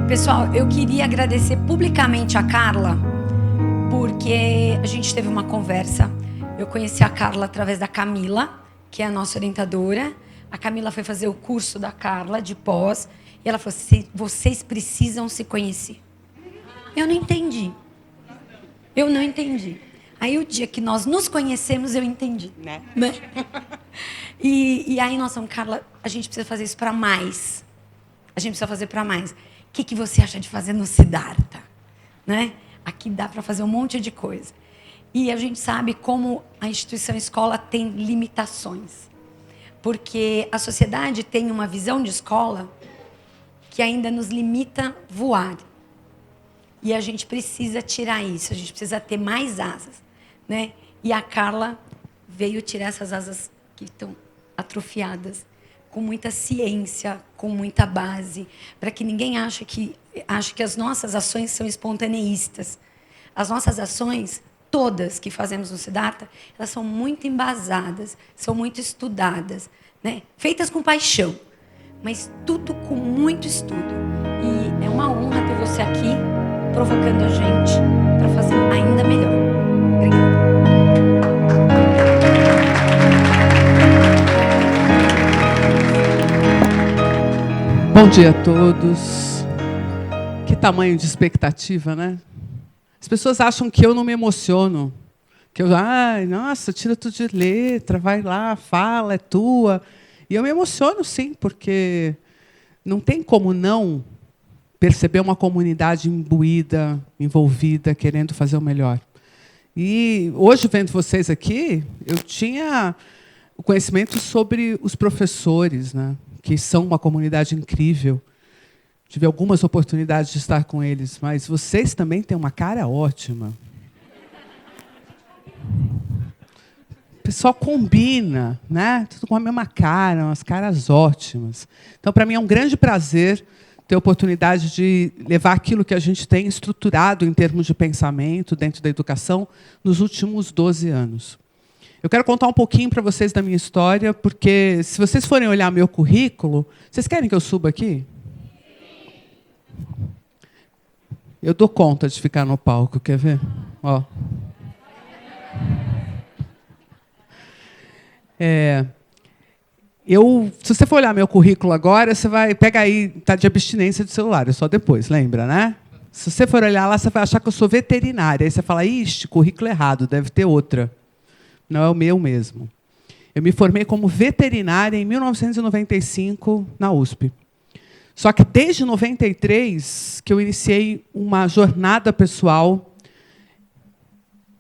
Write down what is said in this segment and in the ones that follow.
Pessoal, eu queria agradecer publicamente a Carla, porque a gente teve uma conversa. Eu conheci a Carla através da Camila, que é a nossa orientadora. A Camila foi fazer o curso da Carla, de pós, e ela falou assim: vocês precisam se conhecer. Eu não entendi. Eu não entendi. Aí, o dia que nós nos conhecemos, eu entendi. Né? E aí, nós falamos: Carla, a gente precisa fazer isso para mais. A gente precisa fazer para mais. O que você acha de fazer no Siddhartha? Né? Aqui dá para fazer um monte de coisa. E a gente sabe como a instituição escola tem limitações. Porque a sociedade tem uma visão de escola que ainda nos limita a voar. E a gente precisa tirar isso, a gente precisa ter mais asas. Né? E a Carla veio tirar essas asas que estão atrofiadas, com muita ciência, com muita base, para que ninguém ache que as nossas ações são espontaneístas. As nossas ações, todas que fazemos no Siddhartha, elas são muito embasadas, são muito estudadas, né? Feitas com paixão, mas tudo com muito estudo. E é uma honra ter você aqui, provocando a gente para fazer ainda melhor. Obrigada. Bom dia a todos. Que tamanho de expectativa, né? As pessoas acham que eu não me emociono. Que eu, nossa, tira tudo de letra, vai lá, fala, é tua. E eu me emociono, sim, porque não tem como não perceber uma comunidade imbuída, envolvida, querendo fazer o melhor. E hoje, vendo vocês aqui, eu tinha o conhecimento sobre os professores, né? Que são uma comunidade incrível. Tive algumas oportunidades de estar com eles, mas vocês também têm uma cara ótima. O pessoal combina, né? Tudo com a mesma cara, umas caras ótimas. Então, para mim, é um grande prazer ter a oportunidade de levar aquilo que a gente tem estruturado em termos de pensamento dentro da educação nos últimos 12 anos. Eu quero contar um pouquinho para vocês da minha história, porque se vocês forem olhar meu currículo, vocês querem que eu suba aqui? Eu dou conta de ficar no palco, quer ver? Ó. Se você for olhar meu currículo agora, você vai pegar aí, está de abstinência de celular, é só depois, lembra, né? Se você for olhar lá, você vai achar que eu sou veterinária. Aí você fala: ixi, currículo errado, deve ter outra. Não é o meu mesmo. Eu me formei como veterinária em 1995 na USP. Só que desde 93 que eu iniciei uma jornada pessoal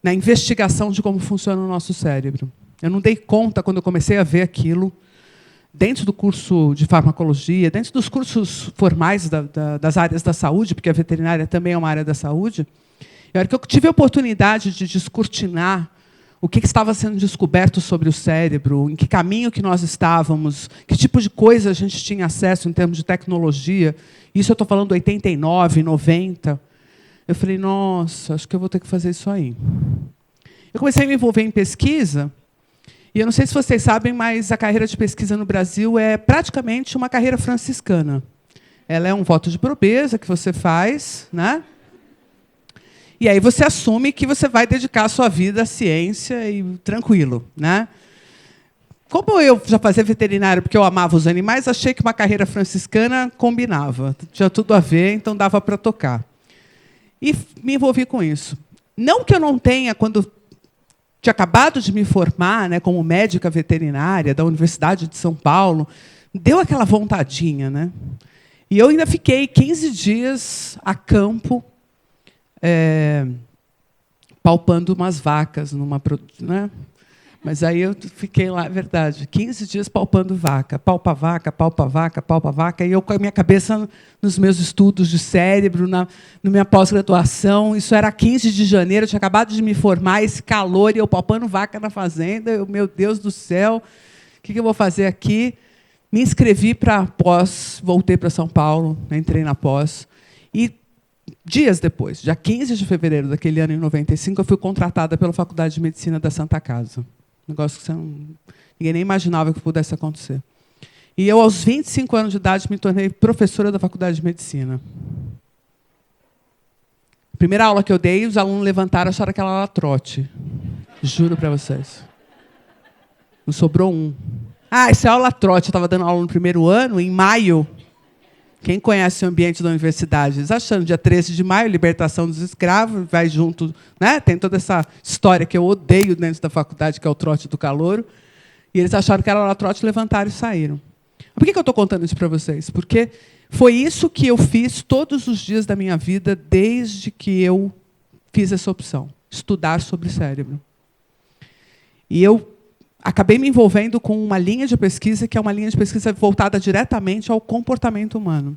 na investigação de como funciona o nosso cérebro. Eu não dei conta quando eu comecei a ver aquilo dentro do curso de farmacologia, dentro dos cursos formais das áreas da saúde, porque a veterinária também é uma área da saúde. E a hora que eu tive a oportunidade de descortinar o que estava sendo descoberto sobre o cérebro, em que caminho que nós estávamos, que tipo de coisa a gente tinha acesso em termos de tecnologia. Isso eu estou falando de 89, 90. Eu falei: nossa, acho que eu vou ter que fazer isso aí. Eu comecei a me envolver em pesquisa, e eu não sei se vocês sabem, mas a carreira de pesquisa no Brasil é praticamente uma carreira franciscana. Ela é um voto de pobreza que você faz, né? E aí você assume que você vai dedicar a sua vida à ciência e tranquilo, né? Como eu já fazia veterinário porque eu amava os animais, achei que uma carreira franciscana combinava. Tinha tudo a ver, então dava para tocar. E me envolvi com isso. Não que eu não tenha, quando tinha acabado de me formar, né, como médica veterinária da Universidade de São Paulo, deu aquela vontadinha, né? E eu ainda fiquei 15 dias a campo, palpando umas vacas né? Mas aí eu fiquei lá, verdade, 15 dias palpando vaca, palpa vaca, palpa vaca, palpa vaca, e eu com a minha cabeça nos meus estudos de cérebro, na minha pós-graduação. Isso era 15 de janeiro, eu tinha acabado de me formar, esse calor, e eu palpando vaca na fazenda. Meu Deus do céu, o que eu vou fazer aqui? Me inscrevi para a pós, voltei para São Paulo, entrei na pós, e dias depois, dia 15 de fevereiro daquele ano, em 95, eu fui contratada pela Faculdade de Medicina da Santa Casa. Um negócio que ninguém nem imaginava que pudesse acontecer. E eu, aos 25 anos de idade, me tornei professora da Faculdade de Medicina. primeira aula que eu dei, os alunos levantaram e acharam que ela era trote. Juro para vocês. Não sobrou um. Isso é aula trote. Eu estava dando aula no primeiro ano, em maio. Quem conhece o ambiente da universidade? Eles achando, dia 13 de maio, libertação dos escravos, vai junto, né? Tem toda essa história que eu odeio dentro da faculdade, que é o trote do calouro. E eles acharam que era aula trote, levantaram e saíram. Por que eu estou contando isso para vocês? Porque foi isso que eu fiz todos os dias da minha vida, desde que eu fiz essa opção, estudar sobre cérebro. E eu acabei me envolvendo com uma linha de pesquisa, que é uma linha de pesquisa voltada diretamente ao comportamento humano.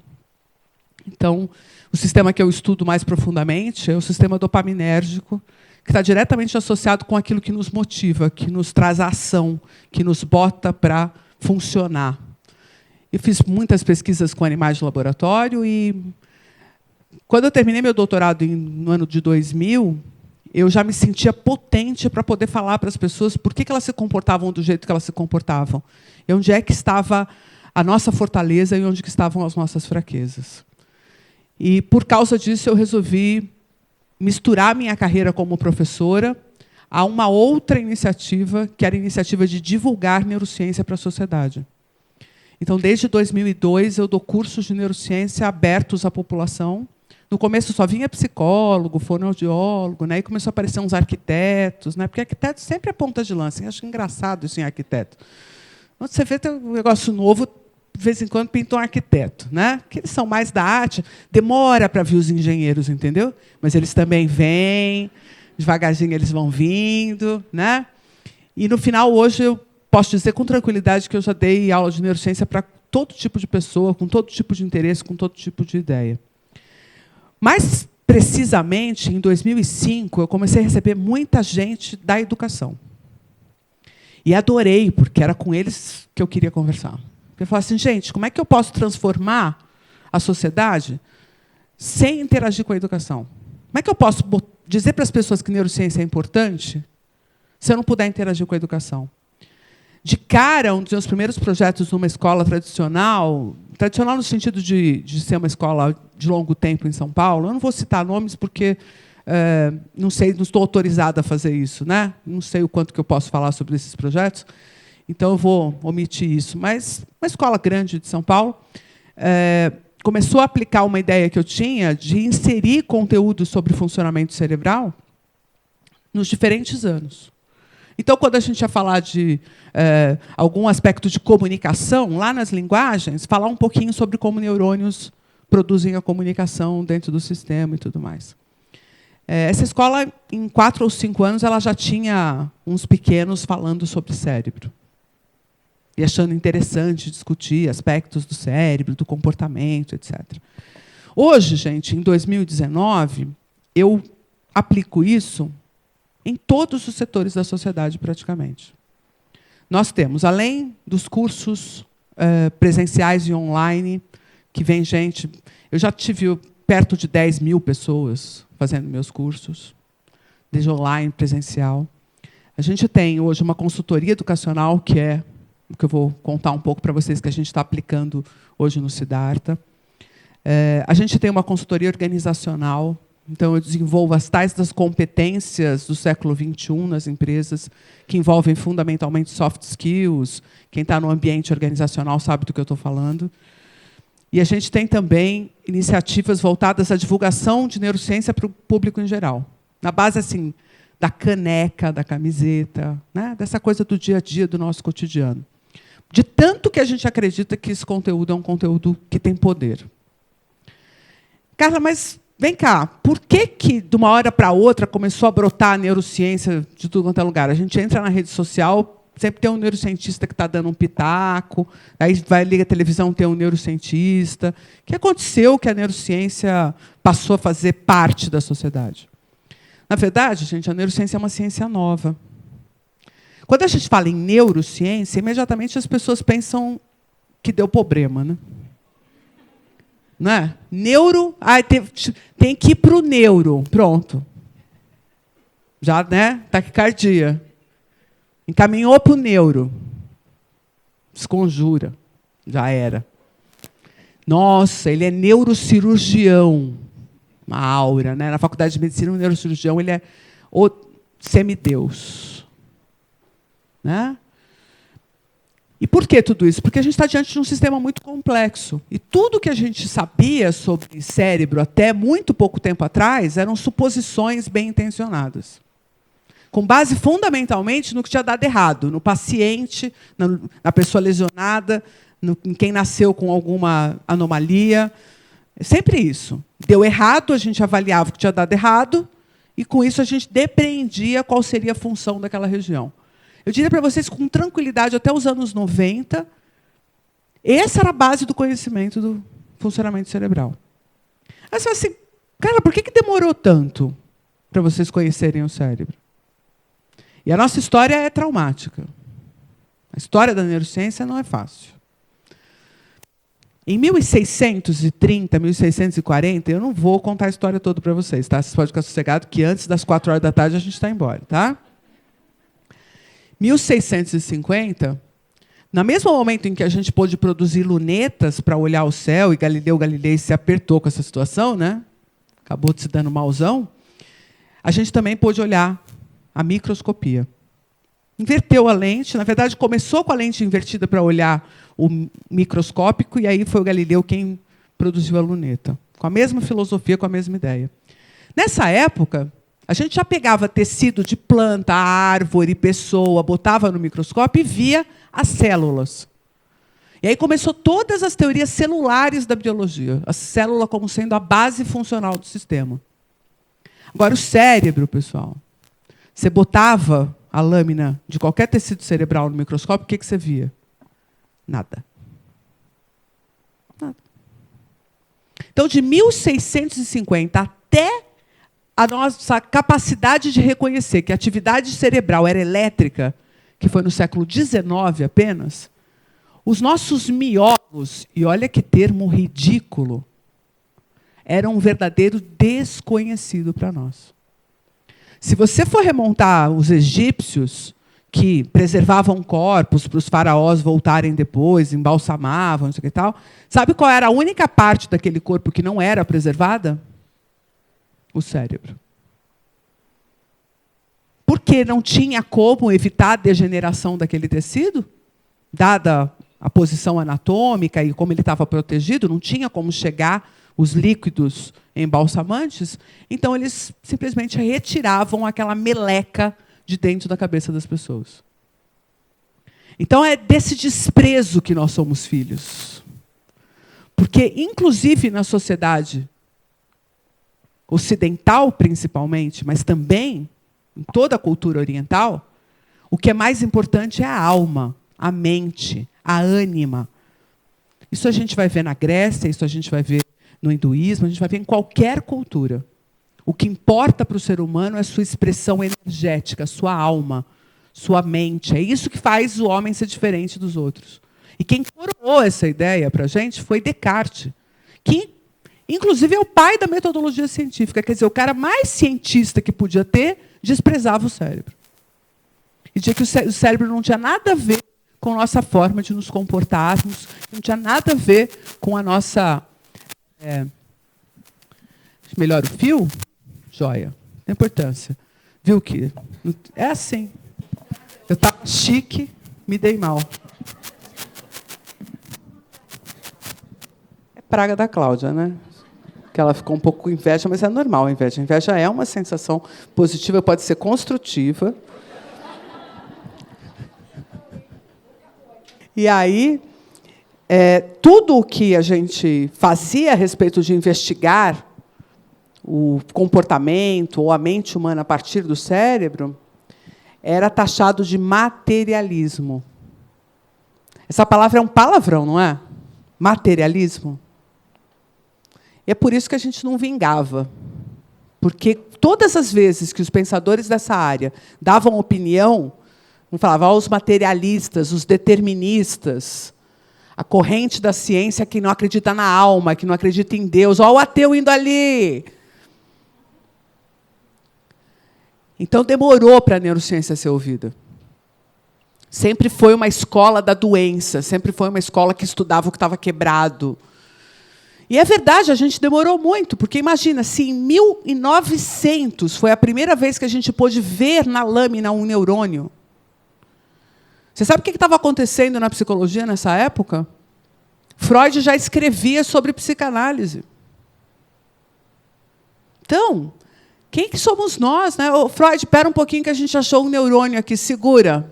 Então, o sistema que eu estudo mais profundamente é o sistema dopaminérgico, que está diretamente associado com aquilo que nos motiva, que nos traz a ação, que nos bota para funcionar. Eu fiz muitas pesquisas com animais de laboratório e, quando eu terminei meu doutorado no ano de 2000, eu já me sentia potente para poder falar para as pessoas por que elas se comportavam do jeito que elas se comportavam. E onde é que estava a nossa fortaleza e onde que estavam as nossas fraquezas. E, por causa disso, eu resolvi misturar minha carreira como professora a uma outra iniciativa, que era a iniciativa de divulgar neurociência para a sociedade. Então, desde 2002, eu dou cursos de neurociência abertos à população. No começo só vinha psicólogo, fonoaudiólogo, né? E começou a aparecer uns arquitetos, né? Porque arquiteto sempre é ponta de lança. Eu acho engraçado isso em arquiteto. Quando você vê tem um negócio novo, de vez em quando pinta um arquiteto, né? Que eles são mais da arte, demora para vir os engenheiros, entendeu? Mas eles também vêm, devagarzinho eles vão vindo, né? E no final, hoje, eu posso dizer com tranquilidade que eu já dei aula de neurociência para todo tipo de pessoa, com todo tipo de interesse, com todo tipo de ideia. Mais precisamente, em 2005, eu comecei a receber muita gente da educação. E adorei, porque era com eles que eu queria conversar. Eu falava assim, gente, como é que eu posso transformar a sociedade sem interagir com a educação? Como é que eu posso dizer para as pessoas que neurociência é importante se eu não puder interagir com a educação? De cara, um dos meus primeiros projetos numa escola tradicional no sentido de ser uma escola de longo tempo em São Paulo, eu não vou citar nomes porque não estou autorizada a fazer isso, né? Não sei o quanto que eu posso falar sobre esses projetos, então eu vou omitir isso. Mas uma escola grande de São Paulo começou a aplicar uma ideia que eu tinha de inserir conteúdo sobre funcionamento cerebral nos diferentes anos. Então, quando a gente ia falar de algum aspecto de comunicação, lá nas linguagens, falar um pouquinho sobre como neurônios produzem a comunicação dentro do sistema e tudo mais. Essa escola, em 4 ou 5 anos, ela já tinha uns pequenos falando sobre cérebro. E achando interessante discutir aspectos do cérebro, do comportamento, etc. Hoje, gente, em 2019, eu aplico isso em todos os setores da sociedade, praticamente. Nós temos, além dos cursos presenciais e online, que vem gente... Eu já tive perto de 10 mil pessoas fazendo meus cursos, desde online, presencial. A gente tem, hoje, uma consultoria educacional, que é o que eu vou contar um pouco para vocês, que a gente está aplicando hoje no Siddhartha. A gente tem uma consultoria organizacional. Então, eu desenvolvo as tais das competências do século XXI nas empresas, que envolvem fundamentalmente soft skills. Quem está no ambiente organizacional sabe do que eu estou falando. E a gente tem também iniciativas voltadas à divulgação de neurociência para o público em geral. Na base assim, da caneca, da camiseta, né? Dessa coisa do dia a dia, do nosso cotidiano. De tanto que a gente acredita que esse conteúdo é um conteúdo que tem poder. Carla, mas... Vem cá, por que, de uma hora para outra, começou a brotar a neurociência de tudo quanto é lugar? A gente entra na rede social, sempre tem um neurocientista que está dando um pitaco, aí vai ligar a televisão, tem um neurocientista. O que aconteceu que a neurociência passou a fazer parte da sociedade? Na verdade, gente, a neurociência é uma ciência nova. Quando a gente fala em neurociência, imediatamente as pessoas pensam que deu problema, né? Não é? Neuro, tem que ir para o neuro. Pronto. Já, né? Taquicardia. Encaminhou para o neuro. Desconjura. Já era. Nossa, ele é neurocirurgião. uma aura, né? Na faculdade de medicina, o neurocirurgião ele é o semideus, né? E por que tudo isso? Porque a gente está diante de um sistema muito complexo. E tudo que a gente sabia sobre cérebro até muito pouco tempo atrás eram suposições bem intencionadas, com base fundamentalmente no que tinha dado errado, no paciente, na pessoa lesionada, em quem nasceu com alguma anomalia. É sempre isso. Deu errado, a gente avaliava o que tinha dado errado, e com isso a gente depreendia qual seria a função daquela região. Eu diria para vocês com tranquilidade, até os anos 90, essa era a base do conhecimento do funcionamento cerebral. Aí você fala assim, cara, por que demorou tanto para vocês conhecerem o cérebro? E a nossa história é traumática. A história da neurociência não é fácil. Em 1630, 1640, eu não vou contar a história toda para vocês, tá? Vocês podem ficar sossegados que antes das 4 horas da tarde a gente está embora, tá? 1650, no mesmo momento em que a gente pôde produzir lunetas para olhar o céu, e Galileu Galilei se apertou com essa situação, né? Acabou se dando malzão, a gente também pôde olhar a microscopia. Inverteu a lente, na verdade, começou com a lente invertida para olhar o microscópico, e aí foi o Galileu quem produziu a luneta, com a mesma filosofia, com a mesma ideia. Nessa época, a gente já pegava tecido de planta, árvore, pessoa, botava no microscópio e via as células. E aí começou todas as teorias celulares da biologia, a célula como sendo a base funcional do sistema. Agora, o cérebro, pessoal, você botava a lâmina de qualquer tecido cerebral no microscópio, o que você via? Nada. Nada. Então, de 1650 até a nossa capacidade de reconhecer que a atividade cerebral era elétrica, que foi no século XIX apenas, os nossos miolos, e olha que termo ridículo, eram um verdadeiro desconhecido para nós. Se você for remontar os egípcios, que preservavam corpos para os faraós voltarem depois, embalsamavam, não sei o que e tal, sabe qual era a única parte daquele corpo que não era preservada? O cérebro. Porque não tinha como evitar a degeneração daquele tecido, dada a posição anatômica e como ele estava protegido, não tinha como chegar os líquidos embalsamantes, então eles simplesmente retiravam aquela meleca de dentro da cabeça das pessoas. Então é desse desprezo que nós somos filhos. Porque, inclusive na sociedade ocidental, principalmente, mas também em toda a cultura oriental, o que é mais importante é a alma, a mente, a ânima. Isso a gente vai ver na Grécia, isso a gente vai ver no hinduísmo, a gente vai ver em qualquer cultura. O que importa para o ser humano é a sua expressão energética, a sua alma, sua mente. É isso que faz o homem ser diferente dos outros. E quem coroou essa ideia para a gente foi Descartes, que, inclusive, é o pai da metodologia científica. Quer dizer, o cara mais cientista que podia ter desprezava o cérebro. E dizia que o cérebro não tinha nada a ver com a nossa forma de nos comportarmos, não tinha nada a ver com a nossa... melhor o fio? Joia. Tem importância. Viu que é assim. Eu estava chique, me dei mal. É praga da Cláudia, né? Que ela ficou um pouco com inveja, mas é normal a inveja. A inveja é uma sensação positiva, pode ser construtiva. E aí, tudo o que a gente fazia a respeito de investigar o comportamento ou a mente humana a partir do cérebro era taxado de materialismo. Essa palavra é um palavrão, não é? Materialismo. E é por isso que a gente não vingava. Porque todas as vezes que os pensadores dessa área davam opinião, não falavam os materialistas, os deterministas, a corrente da ciência que não acredita na alma, que não acredita em Deus, ó, o ateu indo ali. Então, demorou para a neurociência ser ouvida. Sempre foi uma escola da doença, sempre foi uma escola que estudava o que estava quebrado. E é verdade, a gente demorou muito, porque imagina, se em 1900 foi a primeira vez que a gente pôde ver na lâmina um neurônio. Você sabe o que estava acontecendo na psicologia nessa época? Freud já escrevia sobre psicanálise. Então, quem que somos nós, né? Ô, Freud, espera um pouquinho que a gente achou um neurônio aqui, segura.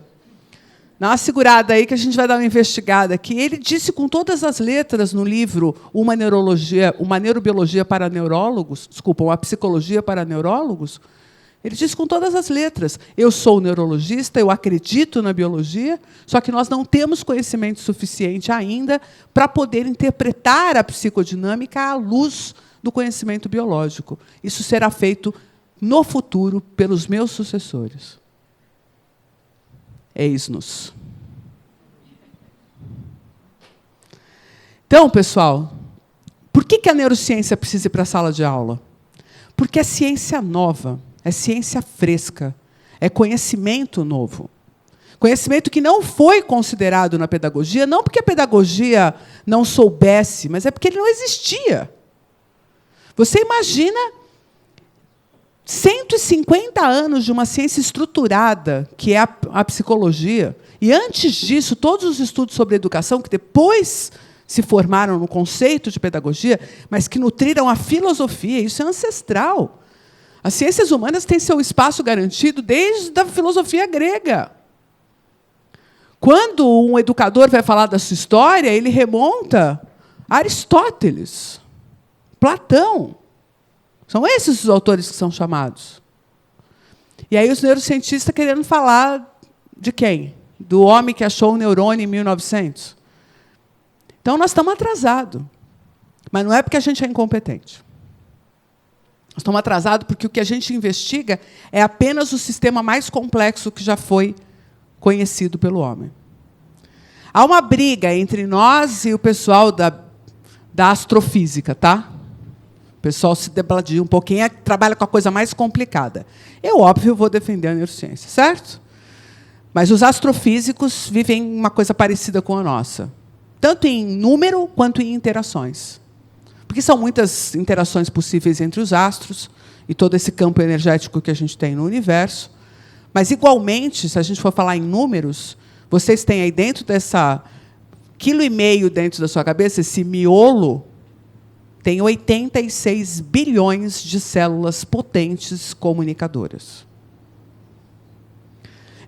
Dá uma segurada aí que a gente vai dar uma investigada aqui. Ele disse com todas as letras no livro Uma Neurobiologia para Neurólogos, desculpa, Uma Psicologia para Neurólogos, ele disse com todas as letras, eu sou neurologista, eu acredito na biologia, só que nós não temos conhecimento suficiente ainda para poder interpretar a psicodinâmica à luz do conhecimento biológico. Isso será feito no futuro pelos meus sucessores. Eis-nos. Então, pessoal, por que a neurociência precisa ir para a sala de aula? Porque é ciência nova, é ciência fresca, é conhecimento novo. Conhecimento que não foi considerado na pedagogia, não porque a pedagogia não soubesse, mas é porque ele não existia. Você imagina 150 anos de uma ciência estruturada, que é a psicologia, e, antes disso, todos os estudos sobre educação, que depois se formaram no conceito de pedagogia, mas que nutriram a filosofia. Isso é ancestral. As ciências humanas têm seu espaço garantido desde a filosofia grega. Quando um educador vai falar da sua história, ele remonta a Aristóteles, Platão. São esses os autores que são chamados. E aí os neurocientistas querendo falar de quem? Do homem que achou o neurônio em 1900. Então, nós estamos atrasados. Mas não é porque a gente é incompetente. Nós estamos atrasados porque o que a gente investiga é apenas o sistema mais complexo que já foi conhecido pelo homem. Há uma briga entre nós e o pessoal da astrofísica, tá? O pessoal se debladia um pouquinho, trabalha com a coisa mais complicada. Eu, óbvio, vou defender a neurociência, certo? Mas os astrofísicos vivem uma coisa parecida com a nossa, tanto em número quanto em interações. Porque são muitas interações possíveis entre os astros e todo esse campo energético que a gente tem no universo. Mas, igualmente, se a gente for falar em números, vocês têm aí dentro dessa 1,5 kg dentro da sua cabeça, esse miolo, tem 86 bilhões de células potentes comunicadoras.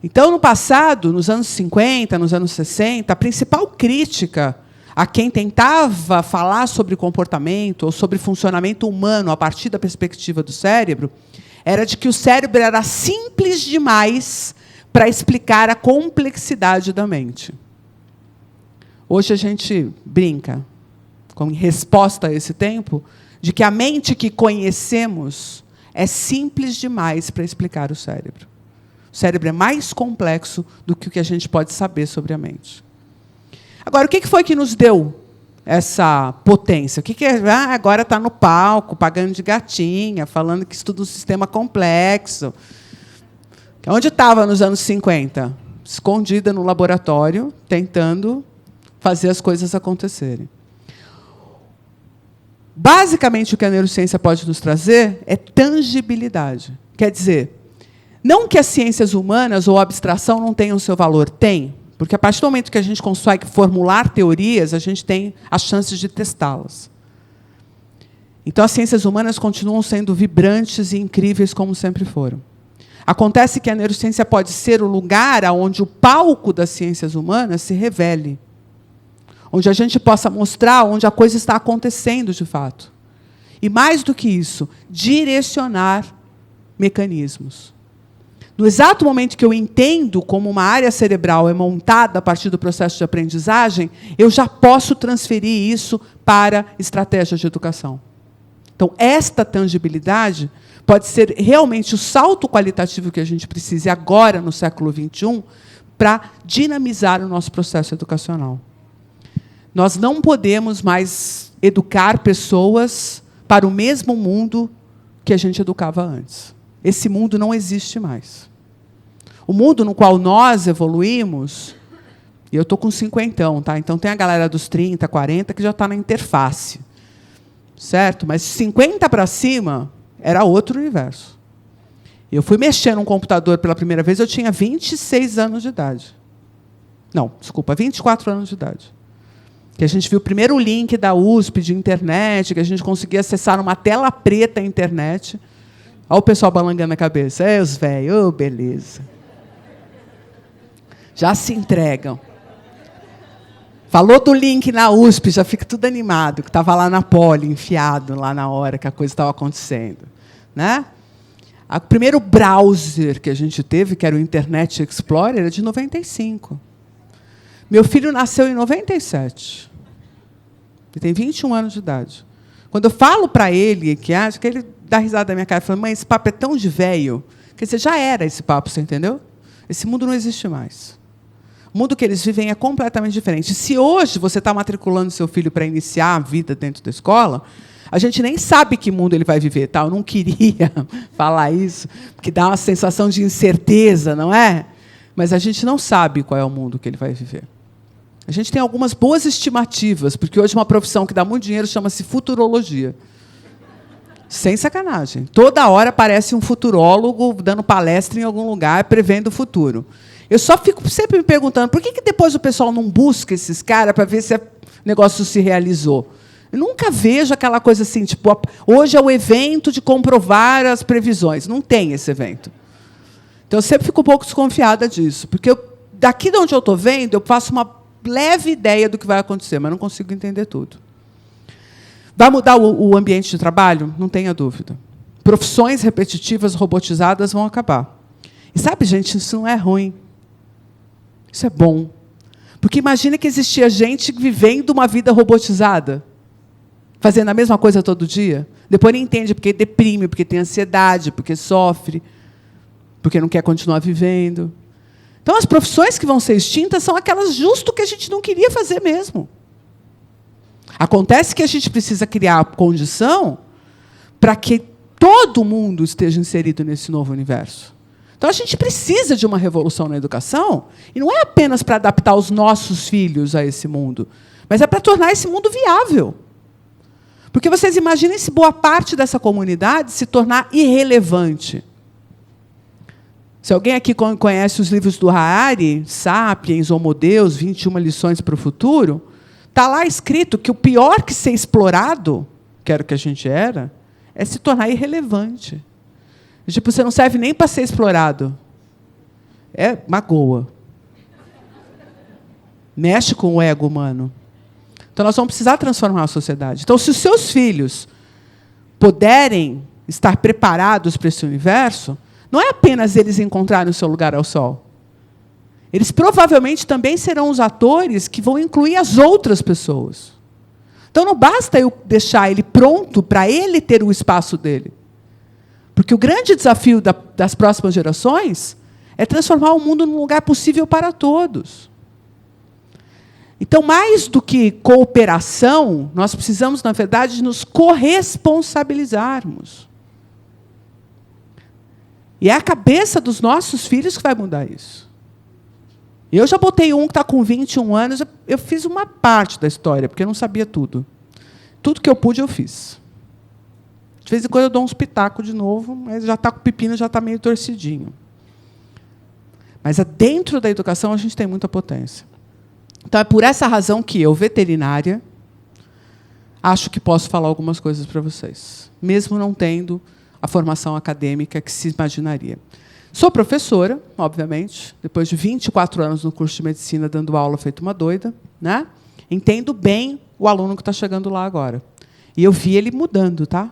Então, no passado, nos anos 50, nos anos 60, a principal crítica a quem tentava falar sobre comportamento ou sobre funcionamento humano a partir da perspectiva do cérebro era de que o cérebro era simples demais para explicar a complexidade da mente. Hoje a gente brinca, como resposta a esse tempo, de que a mente que conhecemos é simples demais para explicar o cérebro. O cérebro é mais complexo do que o que a gente pode saber sobre a mente. Agora, o que foi que nos deu essa potência? O que é? Agora está no palco, pagando de gatinha, falando que estuda um sistema complexo. Onde estava nos anos 50? Escondida no laboratório, tentando fazer as coisas acontecerem. Basicamente, o que a neurociência pode nos trazer é tangibilidade. Quer dizer, não que as ciências humanas ou a abstração não tenham seu valor. Tem. Porque, a partir do momento que a gente consegue formular teorias, a gente tem as chances de testá-las. Então, as ciências humanas continuam sendo vibrantes e incríveis, como sempre foram. Acontece que a neurociência pode ser o lugar onde o palco das ciências humanas se revele. Onde a gente possa mostrar onde a coisa está acontecendo, de fato. E, mais do que isso, direcionar mecanismos. No exato momento que eu entendo como uma área cerebral é montada a partir do processo de aprendizagem, eu já posso transferir isso para estratégias de educação. Então, esta tangibilidade pode ser realmente o salto qualitativo que a gente precisa agora, no século XXI, para dinamizar o nosso processo educacional. Nós não podemos mais educar pessoas para o mesmo mundo que a gente educava antes. Esse mundo não existe mais. O mundo no qual nós evoluímos, e eu estou com 50, tá? Então tem a galera dos 30, 40 que já está na interface. certo? Mas 50 para cima era outro universo. Eu fui mexer num computador pela primeira vez, eu tinha 26 anos de idade. Não, desculpa, 24 anos de idade. Que a gente viu o primeiro link da USP de internet, que a gente conseguia acessar numa tela preta a internet. Olha o pessoal balangando a cabeça. É, os velhos, beleza. Já se entregam. Falou do link na USP, já fica tudo animado, que estava lá na Poli, enfiado lá na hora que a coisa estava acontecendo. Né? O primeiro browser que a gente teve, que era o Internet Explorer, era de 95. Meu filho nasceu em 97. Ele tem 21 anos de idade. Quando eu falo para ele, que acha que ele dá risada da minha cara, fala: mãe, esse papo é tão de velho. Quer dizer, já era esse papo, você entendeu? Esse mundo não existe mais. O mundo que eles vivem é completamente diferente. Se hoje você está matriculando seu filho para iniciar a vida dentro da escola, a gente nem sabe que mundo ele vai viver. Tá? Eu não queria falar isso, porque dá uma sensação de incerteza, não é? Mas a gente não sabe qual é o mundo que ele vai viver. A gente tem algumas boas estimativas, porque hoje uma profissão que dá muito dinheiro chama-se futurologia. Sem sacanagem. Toda hora aparece um futurólogo dando palestra em algum lugar, prevendo o futuro. Eu só fico sempre me perguntando, por que depois o pessoal não busca esses caras para ver se o negócio se realizou? Eu nunca vejo aquela coisa assim, tipo, hoje é o evento de comprovar as previsões. Não tem esse evento. Então, eu sempre fico um pouco desconfiada disso, porque daqui de onde eu estou vendo, eu faço uma leve ideia do que vai acontecer, mas não consigo entender tudo. Vai mudar o ambiente de trabalho? Não tenha dúvida. Profissões repetitivas, robotizadas vão acabar. E sabe, gente, isso não é ruim. Isso é bom. Porque imagina que existia gente vivendo uma vida robotizada, fazendo a mesma coisa todo dia. Depois não entende porque deprime, porque tem ansiedade, porque sofre, porque não quer continuar vivendo. Então, as profissões que vão ser extintas são aquelas justo que a gente não queria fazer mesmo. Acontece que a gente precisa criar a condição para que todo mundo esteja inserido nesse novo universo. Então, a gente precisa de uma revolução na educação, e não é apenas para adaptar os nossos filhos a esse mundo, mas é para tornar esse mundo viável. Porque vocês imaginem se boa parte dessa comunidade se tornar irrelevante. Se alguém aqui conhece os livros do Harari, Sapiens, Homo Deus, 21 lições para o futuro, está lá escrito que o pior que ser explorado, que era o que a gente era, é se tornar irrelevante. Tipo, você não serve nem para ser explorado. É magoa. Mexe com o ego humano. Então, nós vamos precisar transformar a sociedade. Então, se os seus filhos puderem estar preparados para esse universo, não é apenas eles encontrarem o seu lugar ao sol. Eles provavelmente também serão os atores que vão incluir as outras pessoas. Então, não basta eu deixar ele pronto para ele ter o espaço dele. Porque o grande desafio das próximas gerações é transformar o mundo num lugar possível para todos. Então, mais do que cooperação, nós precisamos, na verdade, nos corresponsabilizarmos. E é a cabeça dos nossos filhos que vai mudar isso. Eu já botei um que está com 21 anos, eu fiz uma parte da história, porque eu não sabia tudo. Tudo que eu pude, eu fiz. De vez em quando eu dou uns pitacos de novo, mas já está com o pepino, já está meio torcidinho. Mas dentro da educação a gente tem muita potência. Então, é por essa razão que eu, veterinária, acho que posso falar algumas coisas para vocês, mesmo não tendo a formação acadêmica que se imaginaria. Sou professora, obviamente, depois de 24 anos no curso de medicina, dando aula feito uma doida, né? Entendo bem o aluno que está chegando lá agora. E eu vi ele mudando, tá?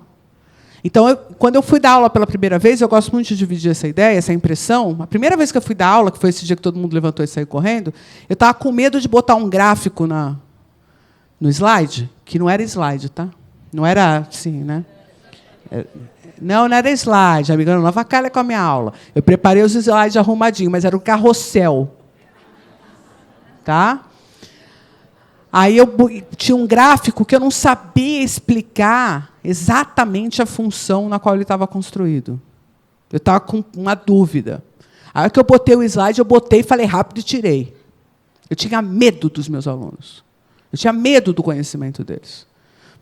Então, quando eu fui dar aula pela primeira vez, eu gosto muito de dividir essa ideia, essa impressão. A primeira vez que eu fui dar aula, que foi esse dia que todo mundo levantou e saiu correndo, eu estava com medo de botar um gráfico no slide, que não era slide, tá? Não era assim, né? Não era slide, amiga, não avacalha com a minha aula. Eu preparei os slides arrumadinhos, mas era um carrossel. Tá? Aí eu tinha um gráfico que eu não sabia explicar exatamente a função na qual ele estava construído. Eu estava com uma dúvida. Aí que eu botei o slide, eu botei, falei rápido e tirei. Eu tinha medo dos meus alunos. Eu tinha medo do conhecimento deles.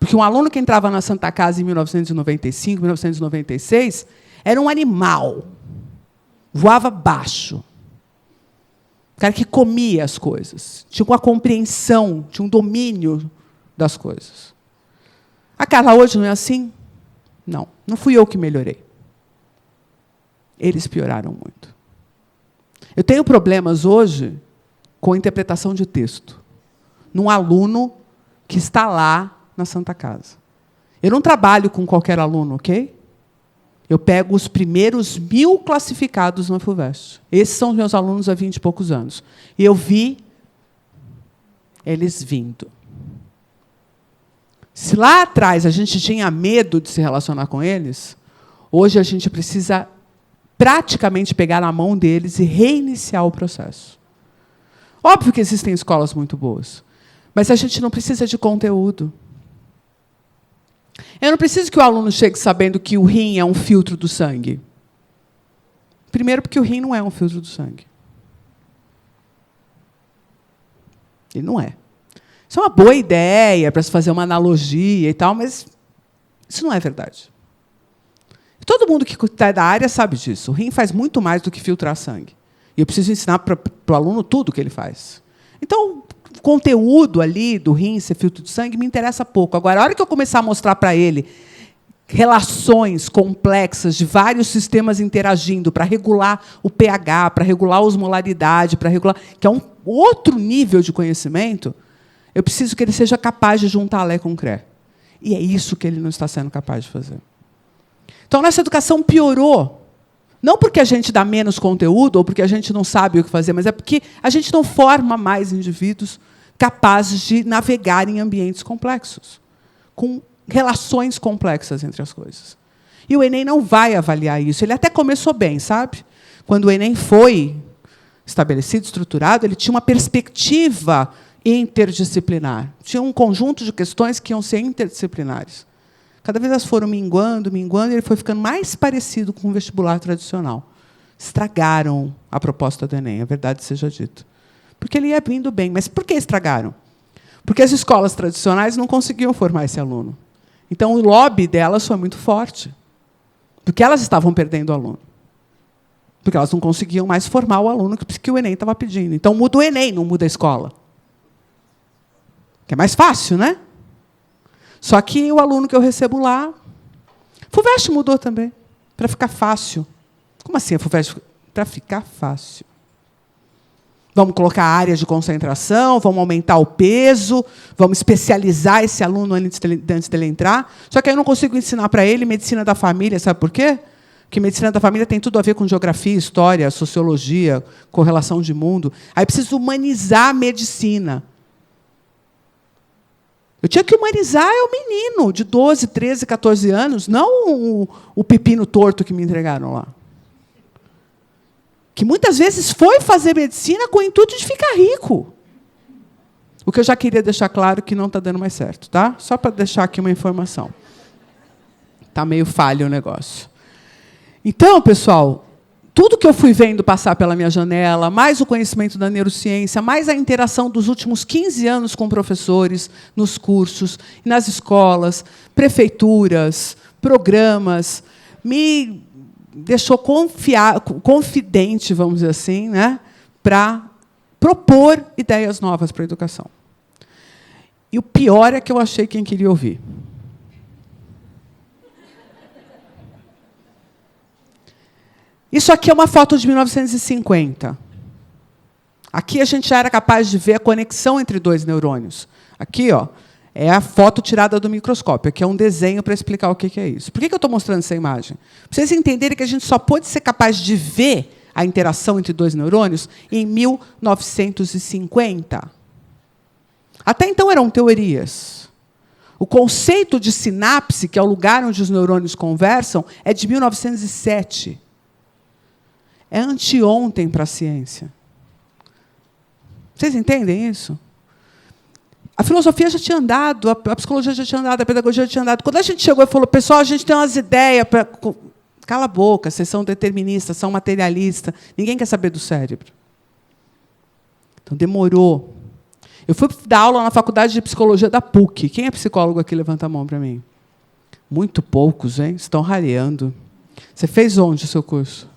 Porque um aluno que entrava na Santa Casa em 1995, 1996, era um animal. Voava baixo. O cara que comia as coisas. Tinha uma compreensão, tinha um domínio das coisas. A Carla hoje não é assim? Não. Não fui eu que melhorei. Eles pioraram muito. Eu tenho problemas hoje com interpretação de texto. Num aluno que está lá na Santa Casa. Eu não trabalho com qualquer aluno, ok? Eu pego os primeiros 1000 classificados no FUVEST. Esses são os meus alunos há 20 e poucos anos. E eu vi eles vindo. Se lá atrás a gente tinha medo de se relacionar com eles, hoje a gente precisa praticamente pegar na mão deles e reiniciar o processo. Óbvio que existem escolas muito boas, mas a gente não precisa de conteúdo. Eu não preciso que o aluno chegue sabendo que o rim é um filtro do sangue. Primeiro, porque o rim não é um filtro do sangue. Ele não é. Isso é uma boa ideia para se fazer uma analogia e tal, mas isso não é verdade. Todo mundo que está da área sabe disso. O rim faz muito mais do que filtrar sangue. E eu preciso ensinar para o aluno tudo o que ele faz. Então, o conteúdo ali do rim ser filtro de sangue me interessa pouco. Agora, a hora que eu começar a mostrar para ele relações complexas de vários sistemas interagindo para regular o pH, para regular a osmolaridade, para regular, que é um outro nível de conhecimento, eu preciso que ele seja capaz de juntar Lé com Cré. E é isso que ele não está sendo capaz de fazer. Então, nossa educação piorou. Não porque a gente dá menos conteúdo ou porque a gente não sabe o que fazer, mas é porque a gente não forma mais indivíduos capazes de navegar em ambientes complexos, com relações complexas entre as coisas. E o Enem não vai avaliar isso. Ele até começou bem, sabe? Quando o Enem foi estabelecido, estruturado, ele tinha uma perspectiva interdisciplinar. Tinha um conjunto de questões que iam ser interdisciplinares. Cada vez elas foram minguando, minguando, e ele foi ficando mais parecido com o vestibular tradicional. Estragaram a proposta do Enem, a verdade seja dita. Porque ele ia vindo bem. Mas por que estragaram? Porque as escolas tradicionais não conseguiam formar esse aluno. Então, o lobby delas foi muito forte. Porque elas estavam perdendo o aluno. Porque elas não conseguiam mais formar o aluno que o Enem estava pedindo. Então, muda o Enem, não muda a escola. Que é mais fácil, né? Só que o aluno que eu recebo lá... FUVEST mudou também, para ficar fácil. Como assim a FUVEST? Para ficar fácil. Vamos colocar áreas de concentração, vamos aumentar o peso, vamos especializar esse aluno antes dele entrar. Só que aí eu não consigo ensinar para ele medicina da família, sabe por quê? Porque medicina da família tem tudo a ver com geografia, história, sociologia, correlação de mundo. Aí preciso humanizar a medicina. Eu tinha que humanizar o menino de 12, 13, 14 anos, não o pepino torto que me entregaram lá. Que muitas vezes foi fazer medicina com o intuito de ficar rico. O que eu já queria deixar claro que não está dando mais certo, tá? Só para deixar aqui uma informação. Está meio falho o negócio. Então, pessoal, tudo que eu fui vendo passar pela minha janela, mais o conhecimento da neurociência, mais a interação dos últimos 15 anos com professores, nos cursos, nas escolas, prefeituras, programas, me deixou confidente, vamos dizer assim, né, para propor ideias novas para a educação. E o pior é que eu achei quem queria ouvir. Isso aqui é uma foto de 1950. Aqui a gente já era capaz de ver a conexão entre dois neurônios. Aqui, ó, é a foto tirada do microscópio. Aqui é um desenho para explicar o que é isso. Por que eu estou mostrando essa imagem? Para vocês entenderem que a gente só pôde ser capaz de ver a interação entre dois neurônios em 1950. Até então eram teorias. O conceito de sinapse, que é o lugar onde os neurônios conversam, é de 1907. É anteontem para a ciência. Vocês entendem isso? A filosofia já tinha andado, a psicologia já tinha andado, a pedagogia já tinha andado. Quando a gente chegou e falou, pessoal, a gente tem umas ideias para... Cala a boca, vocês são deterministas, são materialistas. Ninguém quer saber do cérebro. Então, demorou. Eu fui dar aula na Faculdade de Psicologia da PUC. Quem é psicólogo aqui? Levanta a mão para mim. Muito poucos, hein? Estão rareando. Você fez onde o seu curso?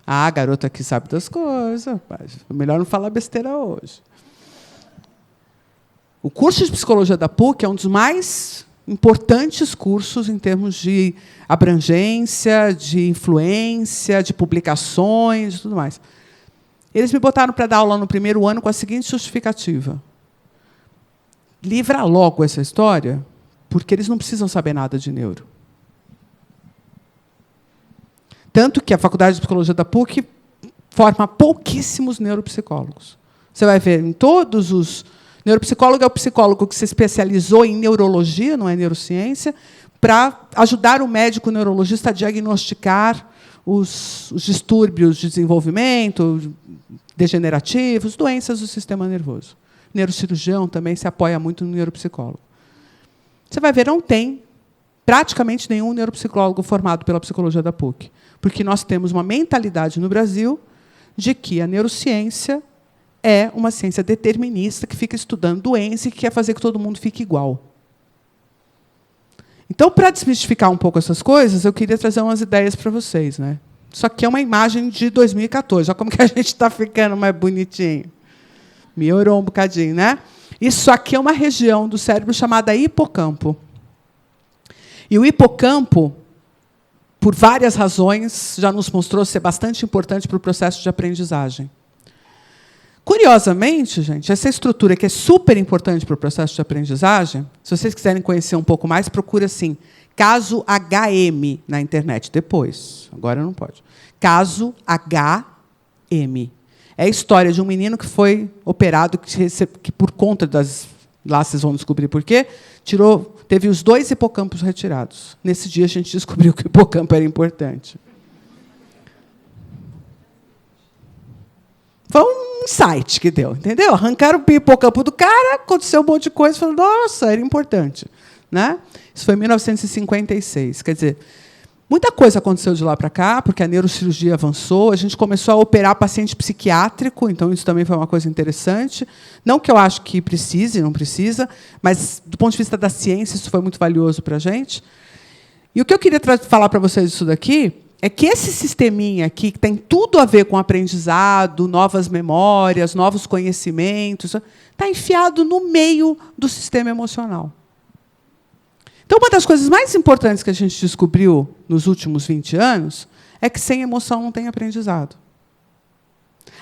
Ah, a garota aqui sabe das coisas. Rapaz. Melhor não falar besteira hoje. O curso de Psicologia da PUC é um dos mais importantes cursos em termos de abrangência, de influência, de publicações e tudo mais. Eles me botaram para dar aula no primeiro ano com a seguinte justificativa. Livra logo essa história, porque eles não precisam saber nada de neuro. Tanto que a Faculdade de Psicologia da PUC forma pouquíssimos neuropsicólogos. Você vai ver em todos os... Neuropsicólogo é o psicólogo que se especializou em neurologia, não é neurociência, para ajudar o médico neurologista a diagnosticar os distúrbios de desenvolvimento, degenerativos, doenças do sistema nervoso. O neurocirurgião também se apoia muito no neuropsicólogo. Você vai ver, não tem praticamente nenhum neuropsicólogo formado pela psicologia da PUC, porque nós temos uma mentalidade no Brasil de que a neurociência é uma ciência determinista que fica estudando doença e que quer fazer que todo mundo fique igual. Então, para desmistificar um pouco essas coisas, eu queria trazer umas ideias para vocês. Né? Isso aqui é uma imagem de 2014. Olha como que a gente está ficando mais bonitinho. Melhorou um bocadinho, né? Isso aqui é uma região do cérebro chamada hipocampo. E o hipocampo, por várias razões, já nos mostrou ser bastante importante para o processo de aprendizagem. Curiosamente, gente, essa estrutura que é super importante para o processo de aprendizagem, se vocês quiserem conhecer um pouco mais, procura assim, caso HM na internet, depois, agora não pode. Caso HM. É a história de um menino que foi operado, que por conta das... Lá vocês vão descobrir por quê, teve os 2 hipocampos retirados. Nesse dia, a gente descobriu que o hipocampo era importante. Foi um insight que deu, entendeu? Arrancaram o hipocampo do cara, aconteceu um monte de coisa, falou, nossa, era importante. Né? Isso foi em 1956. Quer dizer, muita coisa aconteceu de lá para cá, porque a neurocirurgia avançou, a gente começou a operar paciente psiquiátrico, então isso também foi uma coisa interessante. Não que eu acho que precise, não precisa, mas, do ponto de vista da ciência, isso foi muito valioso para a gente. E o que eu queria falar para vocês disso daqui é que esse sisteminha aqui, que tem tudo a ver com aprendizado, novas memórias, novos conhecimentos, está enfiado no meio do sistema emocional. Então, uma das coisas mais importantes que a gente descobriu nos últimos 20 anos é que sem emoção não tem aprendizado.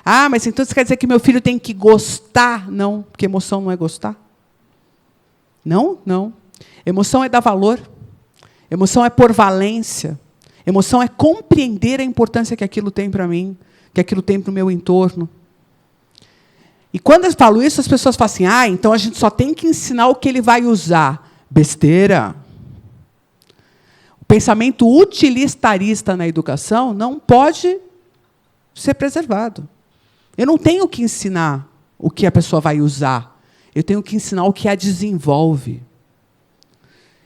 Ah, mas então isso quer dizer que meu filho tem que gostar? Não, porque emoção não é gostar. Não, não. Emoção é dar valor. Emoção é pôr valência. Emoção é compreender a importância que aquilo tem para mim, que aquilo tem para o meu entorno. E quando eu falo isso, as pessoas falam assim, então a gente só tem que ensinar o que ele vai usar. Besteira. O pensamento utilitarista na educação não pode ser preservado. Eu não tenho que ensinar o que a pessoa vai usar. Eu tenho que ensinar o que a desenvolve.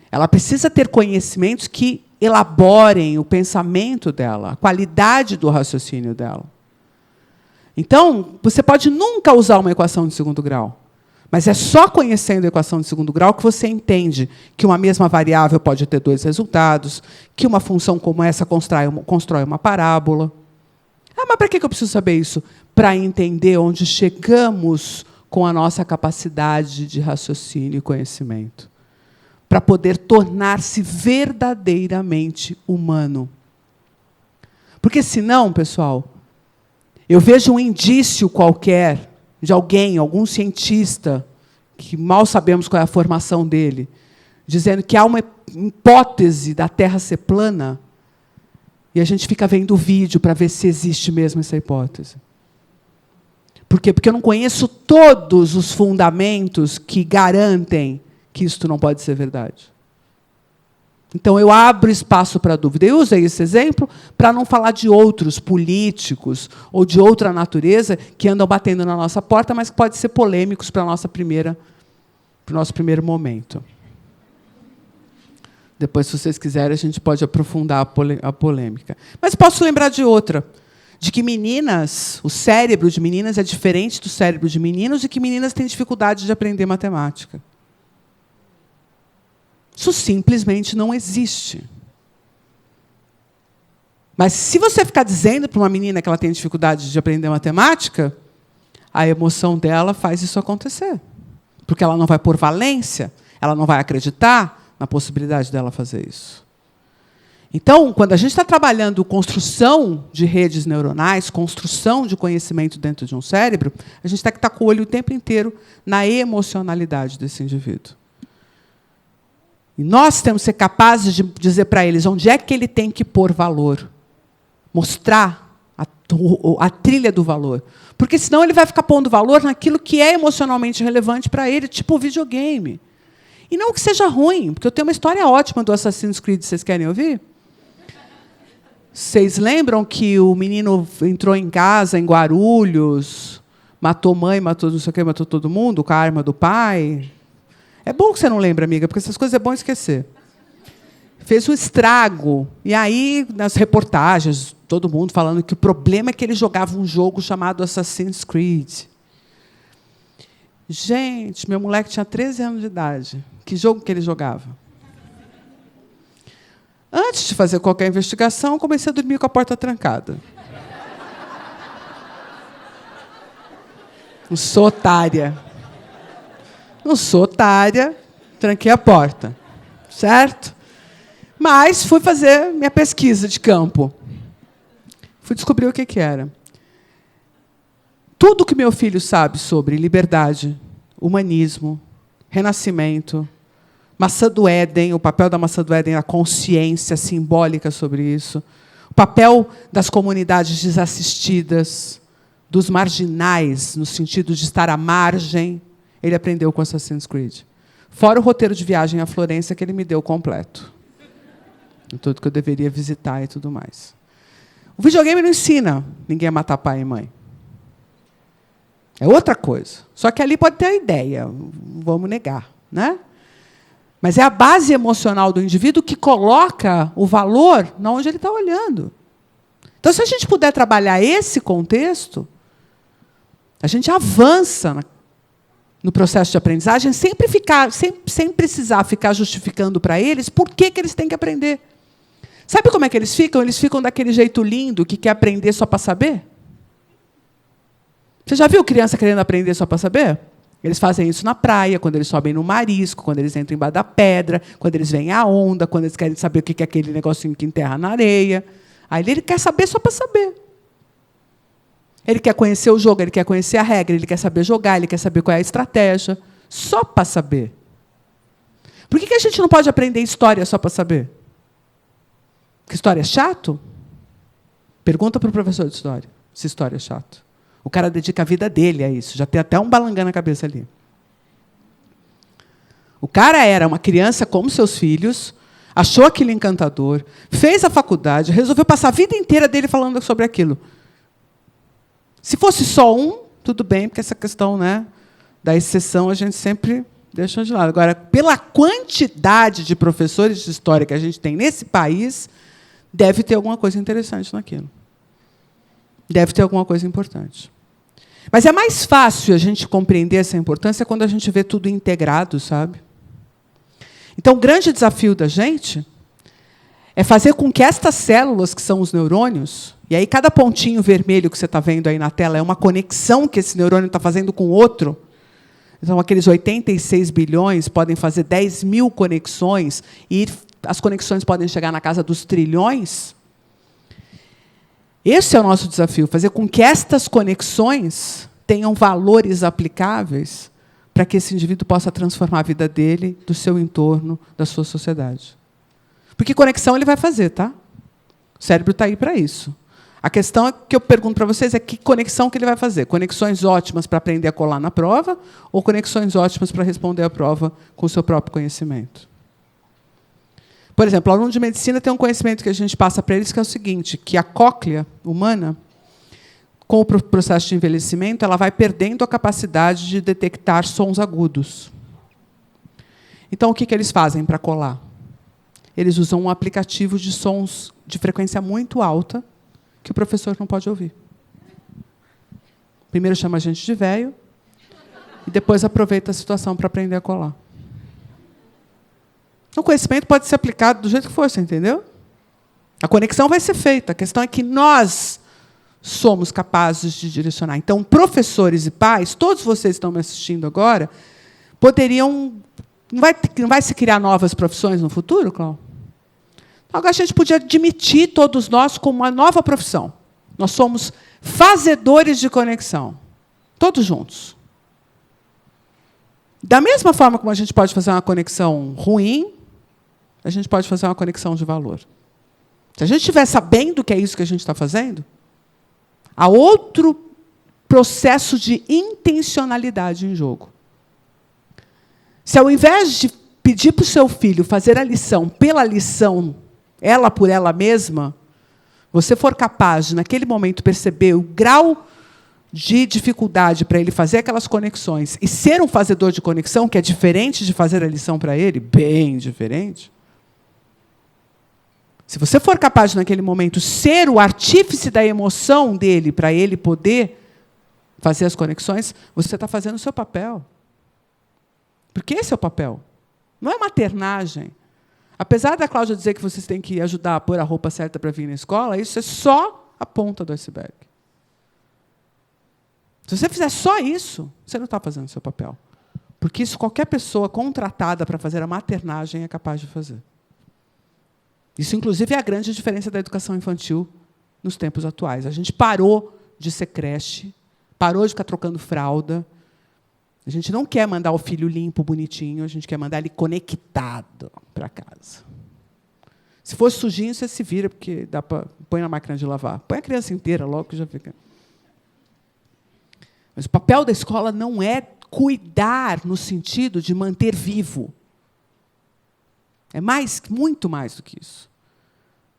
Ela precisa ter conhecimentos que elaborem o pensamento dela, a qualidade do raciocínio dela. Então, você pode nunca usar uma equação de segundo grau, mas é só conhecendo a equação de segundo grau que você entende que uma mesma variável pode ter 2 resultados, que uma função como essa constrói uma parábola. Mas para que eu preciso saber isso? Para entender onde chegamos com a nossa capacidade de raciocínio e conhecimento. Para poder tornar-se verdadeiramente humano. Porque, senão, pessoal, eu vejo um indício qualquer de alguém, algum cientista, que mal sabemos qual é a formação dele, dizendo que há uma hipótese da Terra ser plana, e a gente fica vendo o vídeo para ver se existe mesmo essa hipótese. Por quê? Porque eu não conheço todos os fundamentos que garantem que isto não pode ser verdade. Então, eu abro espaço para a dúvida. Eu usei esse exemplo para não falar de outros políticos ou de outra natureza que andam batendo na nossa porta, mas que podem ser polêmicos para o nosso primeiro momento. Depois, se vocês quiserem, a gente pode aprofundar a polêmica. Mas posso lembrar de outra de que meninas, o cérebro de meninas é diferente do cérebro de meninos e que meninas têm dificuldade de aprender matemática. Isso simplesmente não existe. Mas se você ficar dizendo para uma menina que ela tem dificuldade de aprender matemática, a emoção dela faz isso acontecer. Porque ela não vai pôr valência, ela não vai acreditar na possibilidade dela fazer isso. Então, quando a gente está trabalhando construção de redes neuronais, construção de conhecimento dentro de um cérebro, a gente tem que estar com o olho o tempo inteiro na emocionalidade desse indivíduo. E nós temos que ser capazes de dizer para eles onde é que ele tem que pôr valor. Mostrar a trilha do valor. Porque senão ele vai ficar pondo valor naquilo que é emocionalmente relevante para ele, tipo o videogame. E não que seja ruim, porque eu tenho uma história ótima do Assassin's Creed, vocês querem ouvir? Vocês lembram que o menino entrou em casa, em Guarulhos, matou mãe, matou não sei o quê, matou todo mundo com a arma do pai? É bom que você não lembra, amiga, porque essas coisas é bom esquecer. Fez um estrago. E aí, nas reportagens, todo mundo falando que o problema é que ele jogava um jogo chamado Assassin's Creed. Gente, meu moleque tinha 13 anos de idade. Que jogo que ele jogava? Antes de fazer qualquer investigação, comecei a dormir com a porta trancada. Não sou otária. Não sou otária, tranquei a porta. Certo? Mas fui fazer minha pesquisa de campo. Fui descobrir o que era. Tudo que meu filho sabe sobre liberdade, humanismo, renascimento, maçã do Éden, o papel da maçã do Éden, a consciência simbólica sobre isso, o papel das comunidades desassistidas, dos marginais, no sentido de estar à margem, ele aprendeu com Assassin's Creed. Fora o roteiro de viagem à Florença, que ele me deu completo. Tudo que eu deveria visitar e tudo mais. O videogame não ensina ninguém a matar pai e mãe. É outra coisa. Só que ali pode ter a ideia, vamos negar, né? Mas é a base emocional do indivíduo que coloca o valor onde ele está olhando. Então, se a gente puder trabalhar esse contexto, a gente avança no processo de aprendizagem sem precisar ficar justificando para eles por que eles têm que aprender. Sabe como é que eles ficam? Eles ficam daquele jeito lindo que quer aprender só para saber. Você já viu criança querendo aprender só para saber? Eles fazem isso na praia, quando eles sobem no marisco, quando eles entram embaixo da pedra, quando eles veem a onda, quando eles querem saber o que é aquele negocinho que enterra na areia. Aí ele quer saber só para saber. Ele quer conhecer o jogo, ele quer conhecer a regra, ele quer saber jogar, ele quer saber qual é a estratégia, só para saber. Por que a gente não pode aprender história só para saber? Porque história é chato? Pergunta para o professor de história se história é chato. O cara dedica a vida dele a isso. Já tem até um balangã na cabeça ali. O cara era uma criança como seus filhos, achou aquilo encantador, fez a faculdade, resolveu passar a vida inteira dele falando sobre aquilo. Se fosse só um, tudo bem, porque essa questão, né, da exceção a gente sempre deixa de lado. Agora, pela quantidade de professores de história que a gente tem nesse país, deve ter alguma coisa interessante naquilo. Deve ter alguma coisa importante. Mas é mais fácil a gente compreender essa importância quando a gente vê tudo integrado, sabe? Então, o grande desafio da gente é fazer com que estas células, que são os neurônios, e aí cada pontinho vermelho que você está vendo aí na tela é uma conexão que esse neurônio está fazendo com o outro. Então, aqueles 86 bilhões podem fazer 10 mil conexões, e as conexões podem chegar na casa dos trilhões. Esse é o nosso desafio, fazer com que estas conexões tenham valores aplicáveis para que esse indivíduo possa transformar a vida dele, do seu entorno, da sua sociedade. Porque conexão ele vai fazer, tá? O cérebro está aí para isso. A questão que eu pergunto para vocês é que conexão que ele vai fazer. Conexões ótimas para aprender a colar na prova ou conexões ótimas para responder a prova com o seu próprio conhecimento? Por exemplo, o aluno de medicina tem um conhecimento que a gente passa para eles, que é o seguinte, que a cóclea humana, com o processo de envelhecimento, ela vai perdendo a capacidade de detectar sons agudos. Então, o que eles fazem para colar? Eles usam um aplicativo de sons de frequência muito alta, que o professor não pode ouvir. Primeiro chama a gente de velho e depois aproveita a situação para aprender a colar. O conhecimento pode ser aplicado do jeito que for, você entendeu? A conexão vai ser feita. A questão é que nós somos capazes de direcionar. Então, professores e pais, todos vocês que estão me assistindo agora, poderiam... Não vai se criar novas profissões no futuro, Cláudio? Então, agora a gente podia admitir todos nós como uma nova profissão. Nós somos fazedores de conexão. Todos juntos. Da mesma forma como a gente pode fazer uma conexão ruim, a gente pode fazer uma conexão de valor. Se a gente estiver sabendo que é isso que a gente está fazendo, há outro processo de intencionalidade em jogo. Se, ao invés de pedir para o seu filho fazer a lição pela lição, ela por ela mesma, você for capaz de, naquele momento, perceber o grau de dificuldade para ele fazer aquelas conexões e ser um fazedor de conexão, que é diferente de fazer a lição para ele, bem diferente. Se você for capaz, de, naquele momento, ser o artífice da emoção dele para ele poder fazer as conexões, você está fazendo o seu papel. Porque esse é o papel. Não é maternagem. Apesar da Cláudia dizer que vocês têm que ajudar a pôr a roupa certa para vir na escola, isso é só a ponta do iceberg. Se você fizer só isso, você não está fazendo o seu papel. Porque isso qualquer pessoa contratada para fazer a maternagem é capaz de fazer. Isso, inclusive, é a grande diferença da educação infantil nos tempos atuais. A gente parou de ser creche, parou de ficar trocando fralda. A gente não quer mandar o filho limpo, bonitinho, a gente quer mandar ele conectado para casa. Se for sujinho, você se vira, porque dá para põe na máquina de lavar. Põe a criança inteira logo que já fica. Mas o papel da escola não é cuidar no sentido de manter vivo. É muito mais do que isso.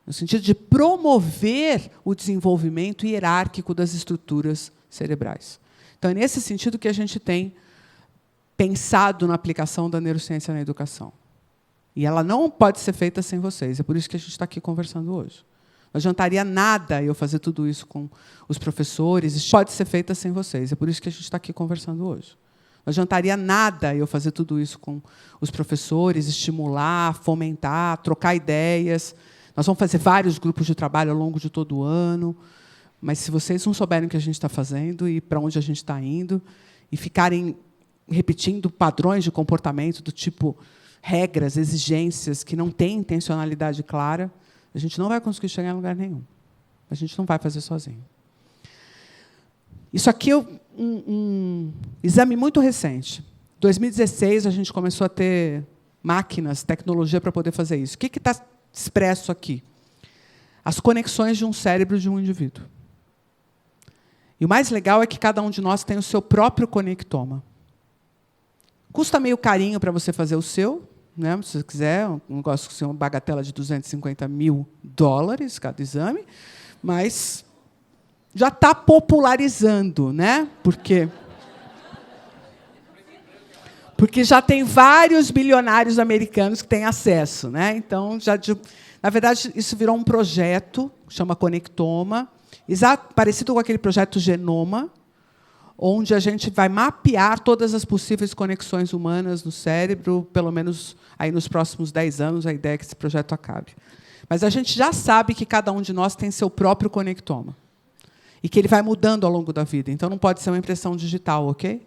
No sentido de promover o desenvolvimento hierárquico das estruturas cerebrais. Então, é nesse sentido que a gente tem pensado na aplicação da neurociência na educação. E ela não pode ser feita sem vocês. É por isso que a gente está aqui conversando hoje. Não adiantaria nada eu fazer tudo isso com os professores. Isso pode ser feita sem vocês. É por isso que a gente está aqui conversando hoje. Não adiantaria nada eu fazer tudo isso com os professores, estimular, fomentar, trocar ideias. Nós vamos fazer vários grupos de trabalho ao longo de todo o ano. Mas, se vocês não souberem o que a gente está fazendo e para onde a gente está indo, e ficarem repetindo padrões de comportamento do tipo regras, exigências, que não têm intencionalidade clara, a gente não vai conseguir chegar em lugar nenhum. A gente não vai fazer sozinho. Isso aqui é um exame muito recente. Em 2016, a gente começou a ter máquinas, tecnologia para poder fazer isso. O que está expresso aqui? As conexões de um cérebro de um indivíduo. E o mais legal é que cada um de nós tem o seu próprio conectoma. Custa meio carinho para você fazer o seu, né? Se você quiser, um negócio com uma bagatela de $250 mil cada exame, mas já está popularizando, né? Porque já tem vários bilionários americanos que têm acesso, né? Então, na verdade, isso virou um projeto, chama Conectoma, parecido com aquele projeto Genoma, onde a gente vai mapear todas as possíveis conexões humanas no cérebro, pelo menos aí nos próximos 10 anos, a ideia é que esse projeto acabe. Mas a gente já sabe que cada um de nós tem seu próprio conectoma. E que ele vai mudando ao longo da vida. Então, não pode ser uma impressão digital, ok?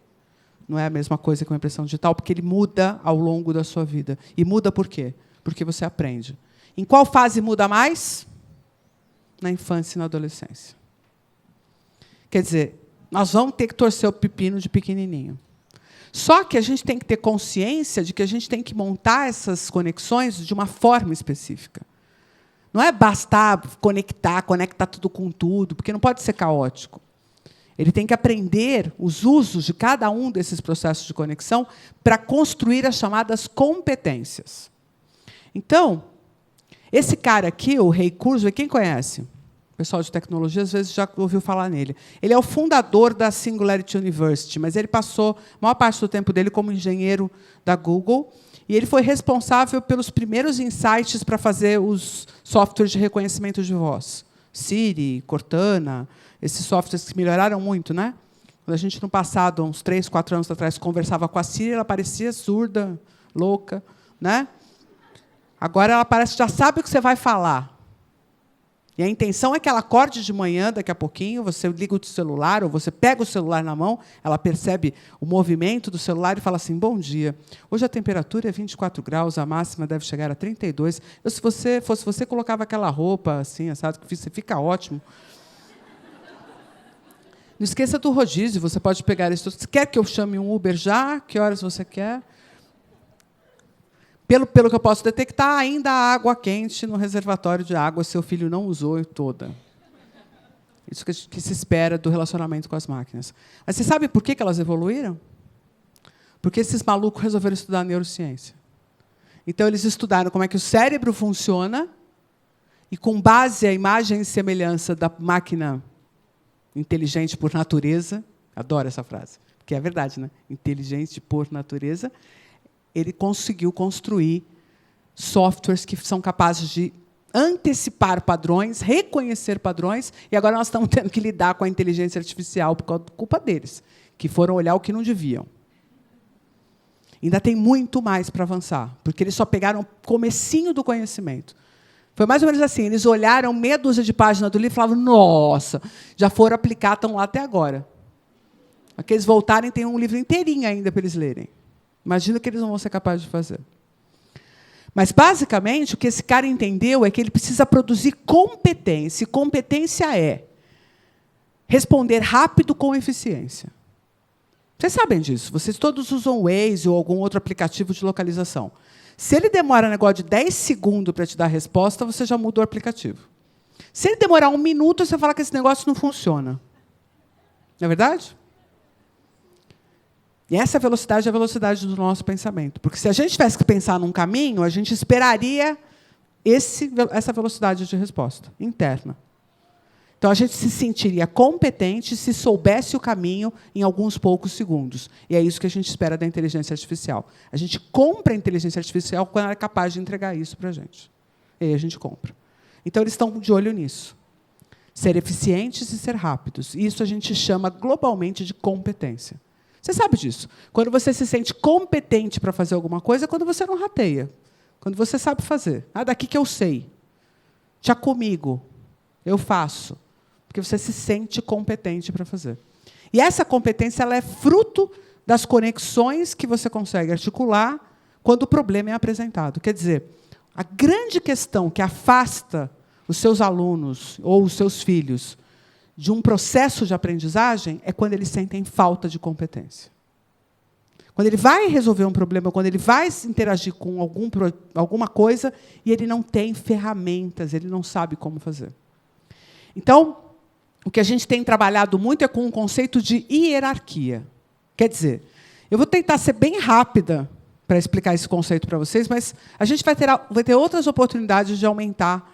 Não é a mesma coisa que uma impressão digital, porque ele muda ao longo da sua vida. E muda por quê? Porque você aprende. Em qual fase muda mais? Na infância e na adolescência. Quer dizer, nós vamos ter que torcer o pepino de pequenininho. Só que a gente tem que ter consciência de que a gente tem que montar essas conexões de uma forma específica. Não é bastar conectar tudo com tudo, porque não pode ser caótico. Ele tem que aprender os usos de cada um desses processos de conexão para construir as chamadas competências. Então, esse cara aqui, o Ray Kurzweil, quem conhece? O pessoal de tecnologia, às vezes, já ouviu falar nele. Ele é o fundador da Singularity University, mas ele passou a maior parte do tempo dele como engenheiro da Google, e ele foi responsável pelos primeiros insights para fazer os softwares de reconhecimento de voz. Siri, Cortana, esses softwares que melhoraram muito, né? Quando a gente, no passado, uns 3, 4 anos atrás, conversava com a Siri, ela parecia surda, louca, né? Agora ela parece que já sabe o que você vai falar. E a intenção é que ela acorde de manhã, daqui a pouquinho, você liga o celular, ou você pega o celular na mão, ela percebe o movimento do celular e fala assim, bom dia, hoje a temperatura é 24 graus, a máxima deve chegar a 32. Se você fosse você, colocava aquela roupa assim, sabe, que você fica ótimo. Não esqueça do rodízio, você pode pegar isso. Você quer que eu chame um Uber já? Que horas você quer? Pelo que eu posso detectar, ainda há água quente no reservatório de água, seu filho não usou toda. Isso que se espera do relacionamento com as máquinas. Mas você sabe por que elas evoluíram? Porque esses malucos resolveram estudar neurociência. Então, eles estudaram como é que o cérebro funciona e, com base à imagem e semelhança da máquina inteligente por natureza, adoro essa frase, porque é verdade, né? Inteligente por natureza, ele conseguiu construir softwares que são capazes de antecipar padrões, reconhecer padrões, e agora nós estamos tendo que lidar com a inteligência artificial por culpa deles, que foram olhar o que não deviam. Ainda tem muito mais para avançar, porque eles só pegaram o comecinho do conhecimento. Foi mais ou menos assim, eles olharam meia dúzia de páginas do livro e falavam, nossa, já foram aplicar, estão lá até agora. Aqui eles voltarem, tem um livro inteirinho ainda para eles lerem. Imagina o que eles não vão ser capazes de fazer. Mas, basicamente, o que esse cara entendeu é que ele precisa produzir competência. E competência é responder rápido com eficiência. Vocês sabem disso. Vocês todos usam o Waze ou algum outro aplicativo de localização. Se ele demora um negócio de 10 segundos para te dar a resposta, você já muda o aplicativo. Se ele demorar 1 minuto, você fala que esse negócio não funciona. Não é verdade? E essa velocidade é a velocidade do nosso pensamento. Porque se a gente tivesse que pensar num caminho, a gente esperaria essa velocidade de resposta interna. Então, a gente se sentiria competente se soubesse o caminho em alguns poucos segundos. E é isso que a gente espera da inteligência artificial. A gente compra a inteligência artificial quando ela é capaz de entregar isso para a gente. E aí a gente compra. Então, eles estão de olho nisso. Ser eficientes e ser rápidos. Isso a gente chama globalmente de competência. Você sabe disso. Quando você se sente competente para fazer alguma coisa, é quando você não rateia. Quando você sabe fazer. Ah, daqui que eu sei. Já comigo. Eu faço. Porque você se sente competente para fazer. E essa competência ela é fruto das conexões que você consegue articular quando o problema é apresentado. Quer dizer, a grande questão que afasta os seus alunos ou os seus filhos de um processo de aprendizagem é quando eles sentem falta de competência. Quando ele vai resolver um problema, quando ele vai interagir com alguma coisa e ele não tem ferramentas, ele não sabe como fazer. Então, o que a gente tem trabalhado muito é com um conceito de hierarquia. Quer dizer, eu vou tentar ser bem rápida para explicar esse conceito para vocês, mas a gente vai ter outras oportunidades de aumentar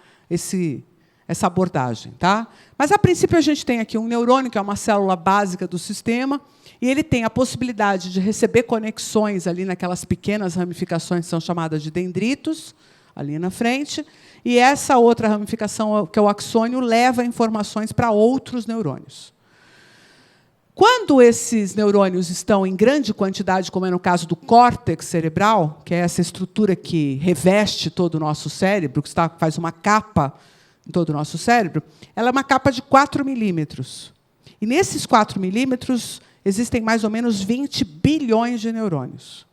essa abordagem. Tá? Mas, a princípio, a gente tem aqui um neurônio, que é uma célula básica do sistema, e ele tem a possibilidade de receber conexões ali naquelas pequenas ramificações que são chamadas de dendritos, ali na frente, e essa outra ramificação, que é o axônio, leva informações para outros neurônios. Quando esses neurônios estão em grande quantidade, como é no caso do córtex cerebral, que é essa estrutura que reveste todo o nosso cérebro, que faz uma capa em todo o nosso cérebro, ela é uma capa de 4 milímetros. E, nesses 4 milímetros, existem mais ou menos 20 bilhões de neurônios.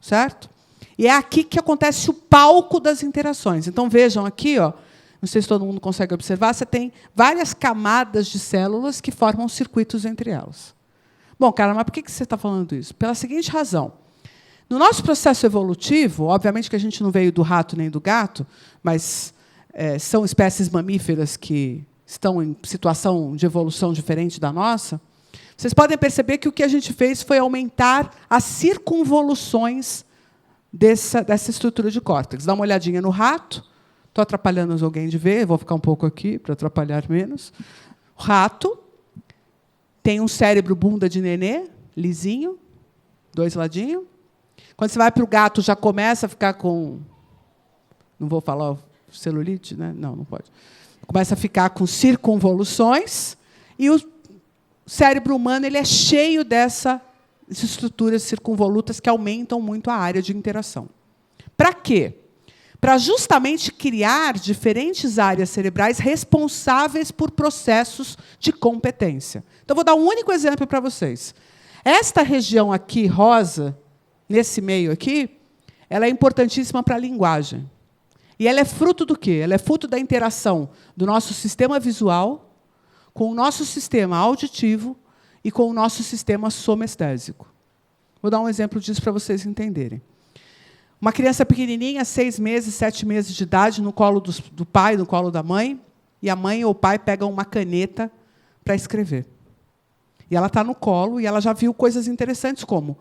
Certo? E é aqui que acontece o palco das interações. Então, vejam aqui, ó, não sei se todo mundo consegue observar, você tem várias camadas de células que formam circuitos entre elas. Bom, cara, mas por que você está falando isso? Pela seguinte razão. No nosso processo evolutivo, obviamente que a gente não veio do rato nem do gato, mas são espécies mamíferas que estão em situação de evolução diferente da nossa, vocês podem perceber que o que a gente fez foi aumentar as circunvoluções dessa estrutura de córtex. Dá uma olhadinha no rato. Estou atrapalhando alguém de ver, vou ficar um pouco aqui para atrapalhar menos. O rato tem um cérebro bunda de nenê, lisinho, 2 ladinhos. Quando você vai para o gato, já começa a ficar com... Não vou falar celulite, né? Não pode. Começa a ficar com circunvoluções e o cérebro humano ele é cheio dessas estruturas circunvolutas que aumentam muito a área de interação. Para quê? Para justamente criar diferentes áreas cerebrais responsáveis por processos de competência. Então, vou dar um único exemplo para vocês. Esta região aqui, rosa, nesse meio aqui, ela é importantíssima para a linguagem. E ela é fruto do quê? Ela é fruto da interação do nosso sistema visual com o nosso sistema auditivo e com o nosso sistema somestésico. Vou dar um exemplo disso para vocês entenderem. Uma criança pequenininha, 6 meses, 7 meses de idade, no colo do pai, no colo da mãe, e a mãe ou o pai pegam uma caneta para escrever. E ela está no colo e ela já viu coisas interessantes como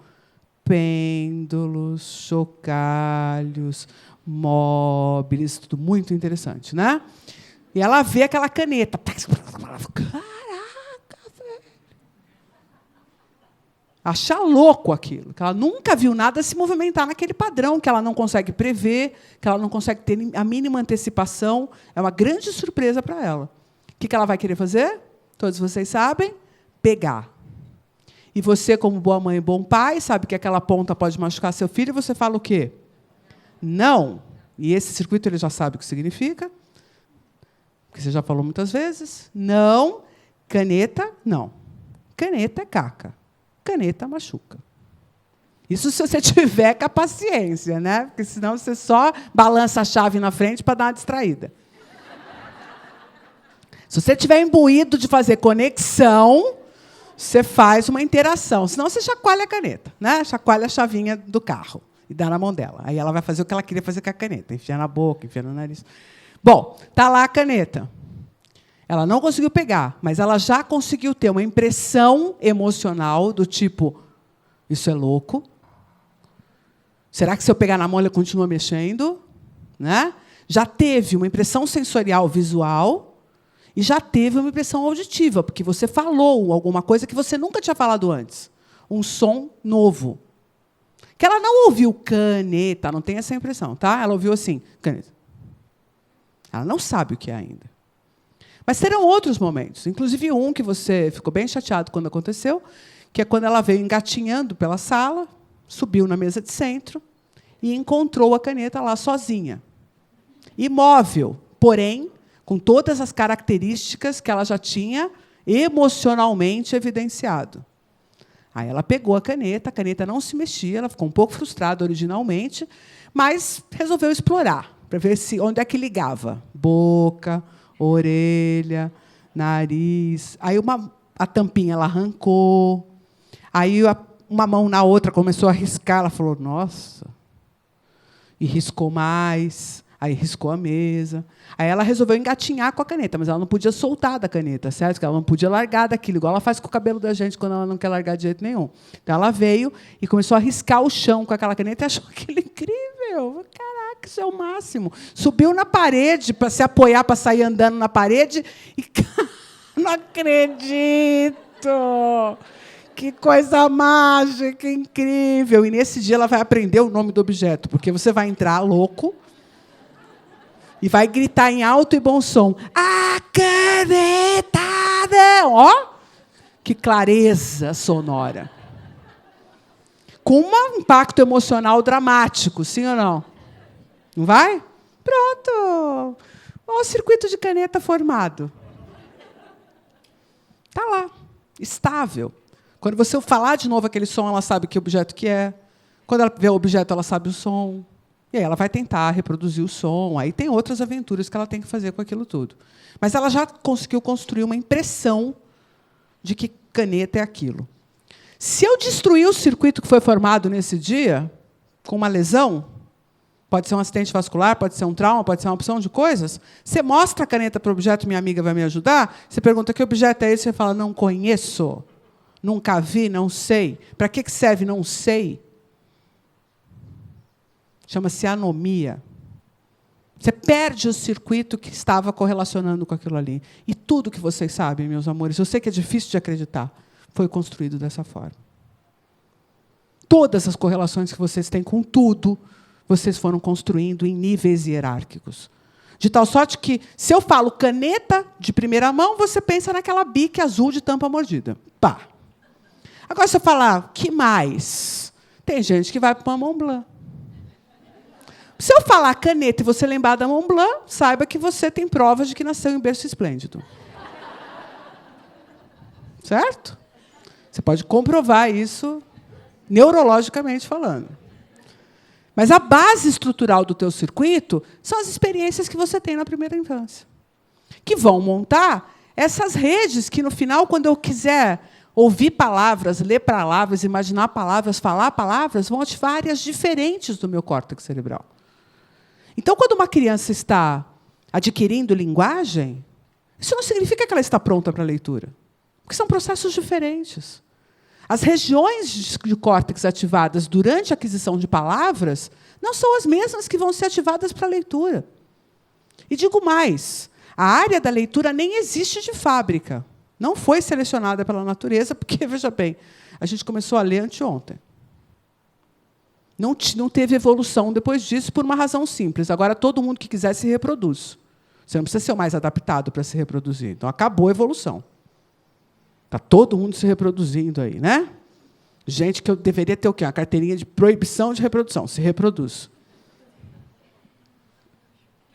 pêndulos, chocalhos, móveis, tudo muito interessante, né? E ela vê aquela caneta. Caraca, velho! Acha louco aquilo, que ela nunca viu nada se movimentar naquele padrão, que ela não consegue prever, que ela não consegue ter a mínima antecipação. É uma grande surpresa para ela. O que ela vai querer fazer? Todos vocês sabem? Pegar. E você, como boa mãe e bom pai, sabe que aquela ponta pode machucar seu filho, e você fala o quê? Não. E esse circuito ele já sabe o que significa, porque você já falou muitas vezes. Não. Caneta, não. Caneta é caca. Caneta machuca. Isso se você tiver com a paciência, né? Porque senão você só balança a chave na frente para dar uma distraída. Se você tiver imbuído de fazer conexão, você faz uma interação. Senão você chacoalha a caneta, né? Chacoalha a chavinha do carro e dá na mão dela. Aí ela vai fazer o que ela queria fazer com a caneta, enfiar na boca, enfiar no nariz. Bom, está lá a caneta. Ela não conseguiu pegar, mas ela já conseguiu ter uma impressão emocional do tipo, isso é louco? Será que se eu pegar na mão, ele continua mexendo? Né? Já teve uma impressão sensorial visual e já teve uma impressão auditiva, porque você falou alguma coisa que você nunca tinha falado antes. Um som novo. Que ela não ouviu caneta, não tem essa impressão, tá? Ela ouviu assim, caneta. Ela não sabe o que é ainda. Mas terão outros momentos, inclusive um que você ficou bem chateado quando aconteceu, que é quando ela veio engatinhando pela sala, subiu na mesa de centro e encontrou a caneta lá sozinha. Imóvel, porém, com todas as características que ela já tinha emocionalmente evidenciado. Aí ela pegou a caneta não se mexia, ela ficou um pouco frustrada originalmente, mas resolveu explorar, para ver onde é que ligava. Boca, orelha, nariz. Aí a tampinha ela arrancou. Aí uma mão na outra começou a riscar. Ela falou, nossa. E riscou mais. Aí riscou a mesa. Aí ela resolveu engatinhar com a caneta, mas ela não podia soltar da caneta, certo? Porque ela não podia largar daquilo, igual ela faz com o cabelo da gente quando ela não quer largar de jeito nenhum. Então ela veio e começou a riscar o chão com aquela caneta e achou aquilo incrível. Caraca, isso é o máximo. Subiu na parede para se apoiar, para sair andando na parede e não acredito! Que coisa mágica, incrível! E nesse dia ela vai aprender o nome do objeto, porque você vai entrar louco e vai gritar em alto e bom som, a caneta! Ó, que clareza sonora. Com um impacto emocional dramático, sim ou não? Não vai? Pronto! Olha o circuito de caneta formado. Está lá, estável. Quando você falar de novo aquele som, ela sabe que objeto que é. Quando ela vê o objeto, ela sabe o som. E aí ela vai tentar reproduzir o som. Aí tem outras aventuras que ela tem que fazer com aquilo tudo. Mas ela já conseguiu construir uma impressão de que caneta é aquilo. Se eu destruir o circuito que foi formado nesse dia, com uma lesão, pode ser um acidente vascular, pode ser um trauma, pode ser uma opção de coisas, você mostra a caneta para o objeto, minha amiga vai me ajudar, você pergunta que objeto é esse, você fala, não conheço, nunca vi, não sei. Para que serve, não sei. Chama-se anomia. Você perde o circuito que estava correlacionando com aquilo ali. E tudo que vocês sabem, meus amores, eu sei que é difícil de acreditar, foi construído dessa forma. Todas as correlações que vocês têm com tudo, vocês foram construindo em níveis hierárquicos. De tal sorte que, se eu falo caneta de primeira mão, você pensa naquela Bic azul de tampa mordida. Pá. Agora, se eu falar, que mais? Tem gente que vai para uma Montblanc. Se eu falar caneta e você lembrar da Montblanc, saiba que você tem provas de que nasceu em berço esplêndido. Certo? Você pode comprovar isso neurologicamente falando. Mas a base estrutural do teu circuito são as experiências que você tem na primeira infância, que vão montar essas redes que, no final, quando eu quiser ouvir palavras, ler palavras, imaginar palavras, falar palavras, vão ativar áreas diferentes do meu córtex cerebral. Então, quando uma criança está adquirindo linguagem, isso não significa que ela está pronta para a leitura, porque são processos diferentes. As regiões de córtex ativadas durante a aquisição de palavras não são as mesmas que vão ser ativadas para a leitura. E digo mais, a área da leitura nem existe de fábrica. Não foi selecionada pela natureza, porque, veja bem, a gente começou a ler anteontem. Não teve evolução depois disso por uma razão simples. Agora, todo mundo que quiser se reproduz. Você não precisa ser o mais adaptado para se reproduzir. Então, acabou a evolução. Está todo mundo se reproduzindo aí, né? Gente que eu deveria ter o quê? Uma carteirinha de proibição de reprodução. Se reproduz.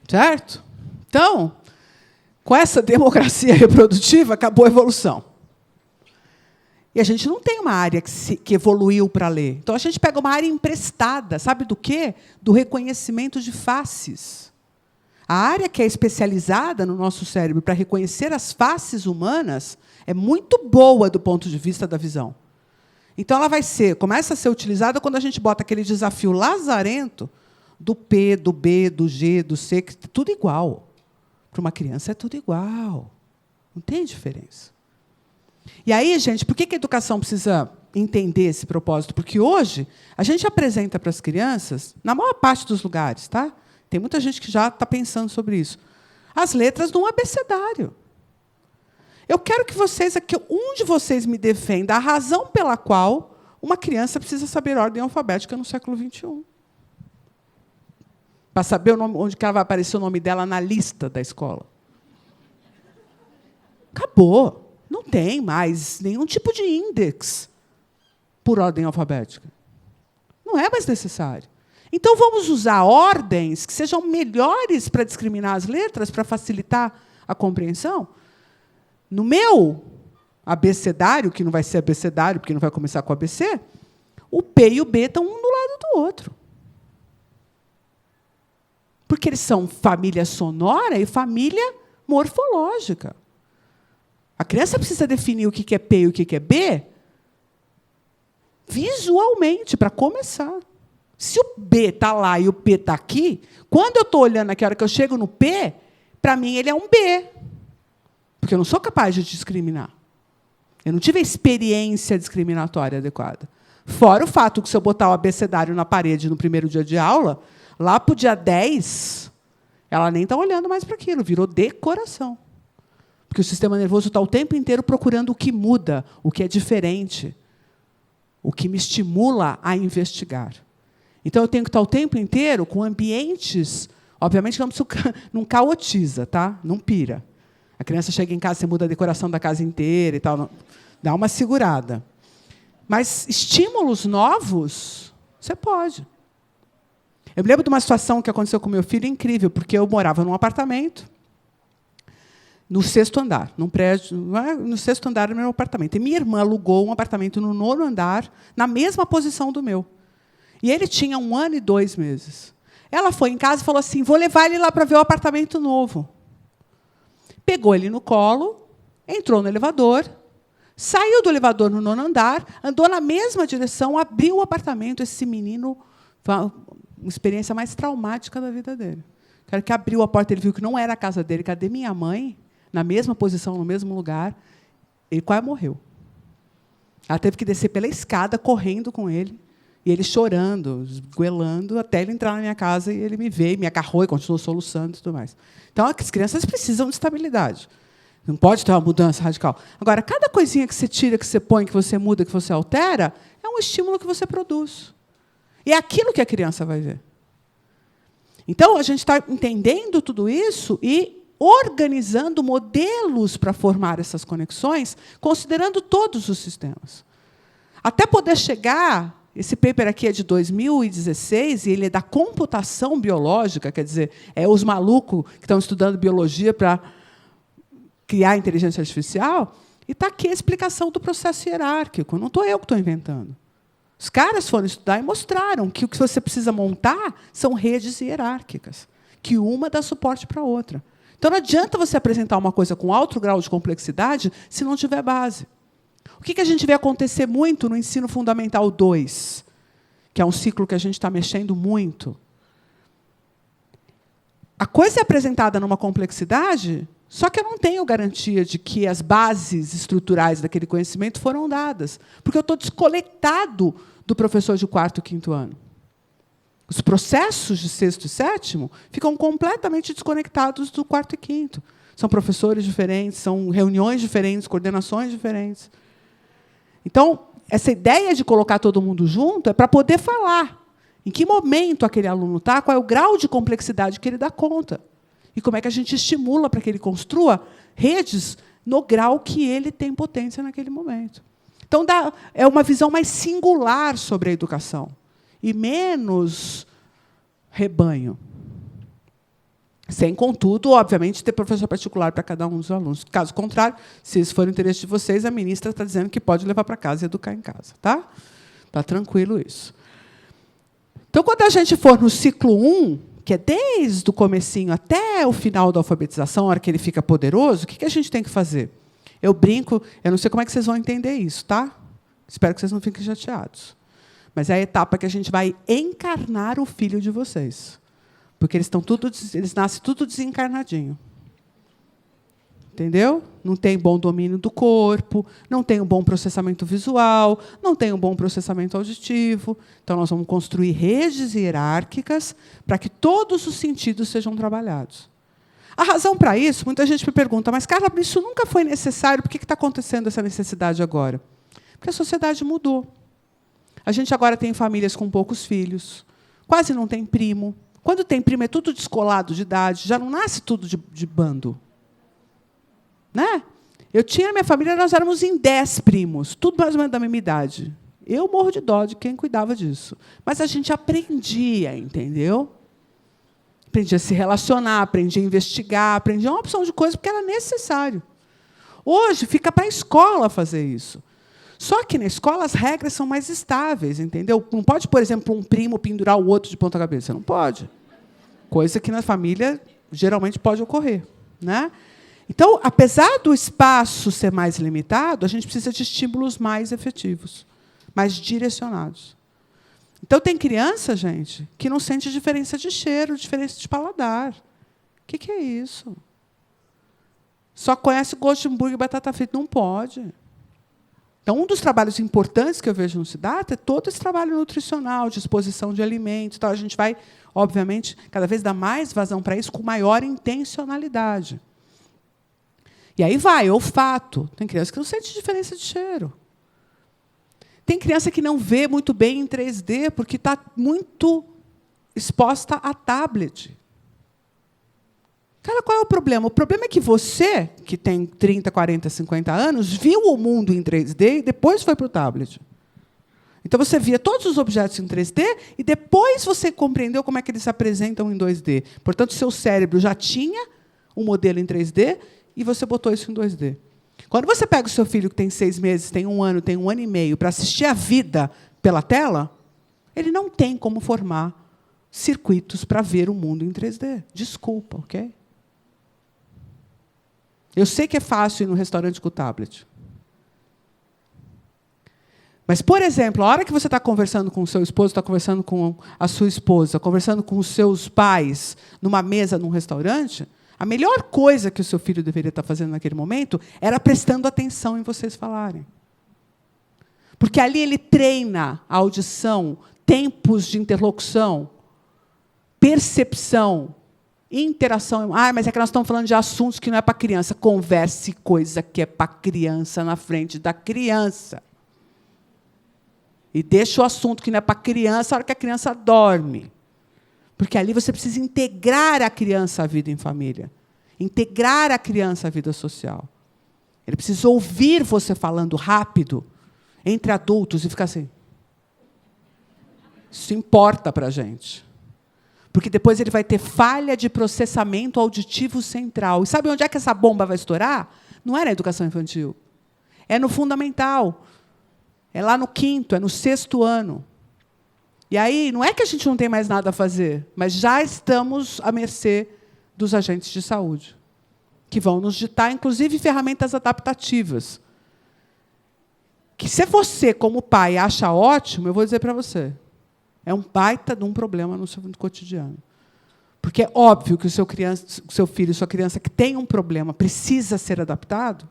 Certo? Então, com essa democracia reprodutiva, acabou a evolução. E a gente não tem uma área que evoluiu para ler. Então, a gente pega uma área emprestada. Sabe do quê? Do reconhecimento de faces. A área que é especializada no nosso cérebro para reconhecer as faces humanas é muito boa do ponto de vista da visão. Então, ela começa a ser utilizada quando a gente bota aquele desafio lazarento do P, do B, do G, do C, que é tudo igual. Para uma criança é tudo igual. Não tem diferença. E aí, gente, por que a educação precisa entender esse propósito? Porque hoje a gente apresenta para as crianças, na maior parte dos lugares, tá? Tem muita gente que já está pensando sobre isso, as letras de um abecedário. Eu quero que um de vocês me defenda a razão pela qual uma criança precisa saber ordem alfabética no século XXI. Para saber onde que ela vai aparecer o nome dela na lista da escola. Acabou. Não tem mais nenhum tipo de índex por ordem alfabética. Não é mais necessário. Então, vamos usar ordens que sejam melhores para discriminar as letras, para facilitar a compreensão? No meu abecedário, que não vai ser abecedário, porque não vai começar com ABC, o P e o B estão um do lado do outro. Porque eles são família sonora e família morfológica. A criança precisa definir o que é P e o que é B visualmente, para começar. Se o B está lá e o P está aqui, quando eu estou olhando aqui, a hora que eu chego no P, para mim ele é um B. Porque eu não sou capaz de discriminar. Eu não tive a experiência discriminatória adequada. Fora o fato que, se eu botar o abecedário na parede no primeiro dia de aula, lá para o dia 10, ela nem está olhando mais para aquilo, virou decoração. Porque o sistema nervoso está o tempo inteiro procurando o que muda, o que é diferente, o que me estimula a investigar. Então, eu tenho que estar o tempo inteiro com ambientes... Obviamente, não caotiza, tá? Não pira. A criança chega em casa, você muda a decoração da casa inteira e tal. Dá uma segurada. Mas estímulos novos, você pode. Eu me lembro de uma situação que aconteceu com meu filho incrível, porque eu morava num apartamento, no 6º andar, num prédio, no 6º andar do meu apartamento. E minha irmã alugou um apartamento no 9º andar, na mesma posição do meu. E ele tinha 1 ano e 2 meses. Ela foi em casa e falou assim, vou levar ele lá para ver o apartamento novo. Pegou ele no colo, entrou no elevador, saiu do elevador no 9º andar, andou na mesma direção, abriu o apartamento. Esse menino, uma experiência mais traumática da vida dele. O cara que abriu a porta, ele viu que não era a casa dele. Cadê minha mãe? Na mesma posição, no mesmo lugar. Ele quase morreu. Ela teve que descer pela escada, correndo com ele. E ele chorando, esgoelando, até ele entrar na minha casa e ele me veio, me agarrou e continuou soluçando e tudo mais. Então, as crianças precisam de estabilidade. Não pode ter uma mudança radical. Agora, cada coisinha que você tira, que você põe, que você muda, que você altera, é um estímulo que você produz. E é aquilo que a criança vai ver. Então, a gente está entendendo tudo isso e organizando modelos para formar essas conexões, considerando todos os sistemas. Até poder chegar... Esse paper aqui é de 2016, e ele é da computação biológica, quer dizer, é os malucos que estão estudando biologia para criar inteligência artificial, e está aqui a explicação do processo hierárquico. Não estou eu que estou inventando. Os caras foram estudar e mostraram que o que você precisa montar são redes hierárquicas, que uma dá suporte para a outra. Então, não adianta você apresentar uma coisa com alto grau de complexidade se não tiver base. O que a gente vê acontecer muito no ensino fundamental 2, que é um ciclo que a gente está mexendo muito? A coisa é apresentada numa complexidade, só que eu não tenho garantia de que as bases estruturais daquele conhecimento foram dadas, porque eu estou desconectado do professor de 4º e 5º ano. Os processos de 6º e 7º ficam completamente desconectados do 4º e 5º. São professores diferentes, são reuniões diferentes, coordenações diferentes. Então, essa ideia de colocar todo mundo junto é para poder falar em que momento aquele aluno está, qual é o grau de complexidade que ele dá conta, e como é que a gente estimula para que ele construa redes no grau que ele tem potência naquele momento. Então, é uma visão mais singular sobre a educação, e menos rebanho. Sem, contudo, obviamente, ter professor particular para cada um dos alunos. Caso contrário, se isso for o interesse de vocês, a ministra está dizendo que pode levar para casa e educar em casa. Tá? Está tranquilo isso. Então, quando a gente for no ciclo 1, que é desde o comecinho até o final da alfabetização, a hora que ele fica poderoso, o que a gente tem que fazer? Eu brinco, eu não sei como é que vocês vão entender isso, tá? Espero que vocês não fiquem chateados. Mas é a etapa que a gente vai encarnar o filho de vocês. Porque eles nascem tudo desencarnadinho. Entendeu? Não tem bom domínio do corpo, não tem um bom processamento visual, não tem um bom processamento auditivo. Então, nós vamos construir redes hierárquicas para que todos os sentidos sejam trabalhados. A razão para isso, muita gente me pergunta, mas, Carla, isso nunca foi necessário, por que está acontecendo essa necessidade agora? Porque a sociedade mudou. A gente agora tem famílias com poucos filhos, quase não tem primo. Quando tem primo, é tudo descolado de idade, já não nasce tudo de bando. Né? Eu tinha na minha família, nós éramos em 10 primos, tudo mais ou menos da mesma idade. Eu morro de dó de quem cuidava disso. Mas a gente aprendia, entendeu? Aprendia a se relacionar, aprendia a investigar, aprendia uma opção de coisas, porque era necessário. Hoje, fica para a escola fazer isso. Só que na escola as regras são mais estáveis, entendeu? Não pode, por exemplo, um primo pendurar o outro de ponta cabeça. Não pode. Coisa que na família geralmente pode ocorrer. Né? Então, apesar do espaço ser mais limitado, a gente precisa de estímulos mais efetivos, mais direcionados. Então, tem criança, gente, que não sente diferença de cheiro, diferença de paladar. O que é isso? Só conhece gosto de hambúrguer e batata frita. Não pode. Então, um dos trabalhos importantes que eu vejo no Siddhartha é todo esse trabalho nutricional, de exposição de alimentos. Então, a gente vai, obviamente, cada vez dar mais vazão para isso com maior intencionalidade. E aí vai, olfato. Tem criança que não sente diferença de cheiro. Tem criança que não vê muito bem em 3D porque está muito exposta a tablet. Cara, qual é o problema? O problema é que você, que tem 30, 40, 50 anos, viu o mundo em 3D e depois foi para o tablet. Então, você via todos os objetos em 3D e depois você compreendeu como é que eles se apresentam em 2D. Portanto, seu cérebro já tinha um modelo em 3D e você botou isso em 2D. Quando você pega o seu filho que tem 6 meses, tem 1 ano, tem 1 ano e meio, para assistir a vida pela tela, ele não tem como formar circuitos para ver o mundo em 3D. Desculpa, ok? Eu sei que é fácil ir no restaurante com o tablet. Mas, por exemplo, a hora que você está conversando com o seu esposo, está conversando com a sua esposa, conversando com os seus pais, numa mesa, num restaurante, a melhor coisa que o seu filho deveria estar fazendo naquele momento era prestando atenção em vocês falarem. Porque ali ele treina a audição, tempos de interlocução, percepção, interação. Mas é que nós estamos falando de assuntos que não é para criança. Converse coisa que é para criança na frente da criança. E deixa o assunto que não é para criança na hora que a criança dorme. Porque ali você precisa integrar a criança à vida em família. Integrar a criança à vida social. Ele precisa ouvir você falando rápido entre adultos e ficar assim. Isso importa para a gente. Porque depois ele vai ter falha de processamento auditivo central. E sabe onde é que essa bomba vai estourar? Não é na educação infantil. É no fundamental. É lá no 5º, é no 6º ano. E aí, não é que a gente não tem mais nada a fazer, mas já estamos à mercê dos agentes de saúde, que vão nos ditar, inclusive, ferramentas adaptativas. Que, se você, como pai, acha ótimo, eu vou dizer para você, é um baita de um problema no seu cotidiano. Porque é óbvio que o seu filho, sua criança que tem um problema, precisa ser adaptado,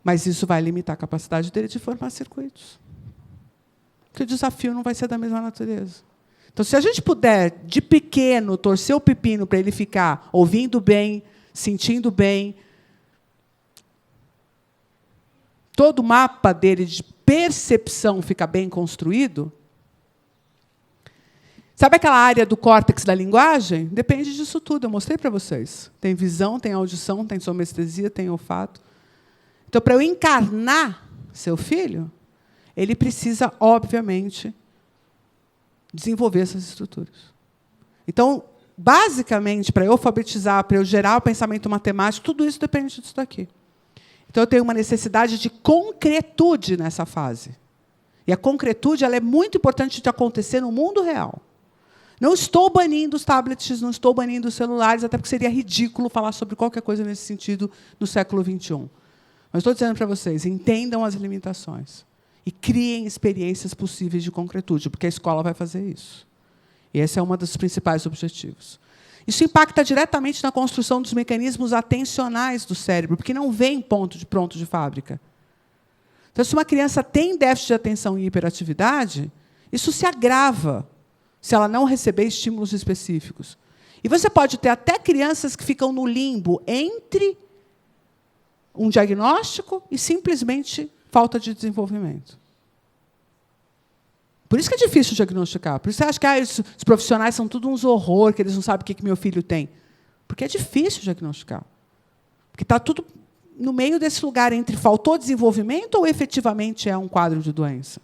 mas isso vai limitar a capacidade dele de formar circuitos. Porque o desafio não vai ser da mesma natureza. Então, se a gente puder, de pequeno, torcer o pepino para ele ficar ouvindo bem, sentindo bem, todo o mapa dele de percepção fica bem construído, sabe aquela área do córtex da linguagem? Depende disso tudo, eu mostrei para vocês. Tem visão, tem audição, tem somestesia, tem olfato. Então, para eu encarnar seu filho, ele precisa, obviamente, desenvolver essas estruturas. Então, basicamente, para eu alfabetizar, para eu gerar o pensamento matemático, tudo isso depende disso daqui. Então, eu tenho uma necessidade de concretude nessa fase. E a concretude ela é muito importante de acontecer no mundo real. Não estou banindo os tablets, não estou banindo os celulares, até porque seria ridículo falar sobre qualquer coisa nesse sentido no século XXI. Mas estou dizendo para vocês, entendam as limitações e criem experiências possíveis de concretude, porque a escola vai fazer isso. E esse é um dos principais objetivos. Isso impacta diretamente na construção dos mecanismos atencionais do cérebro, porque não vem pronto de fábrica. Então, se uma criança tem déficit de atenção e hiperatividade, isso se agrava se ela não receber estímulos específicos. E você pode ter até crianças que ficam no limbo entre um diagnóstico e simplesmente falta de desenvolvimento. Por isso que é difícil diagnosticar. Por isso você acha que os profissionais são tudo uns horror, que eles não sabem o que meu filho tem. Porque é difícil diagnosticar. Porque está tudo no meio desse lugar entre faltou desenvolvimento ou efetivamente é um quadro de doença.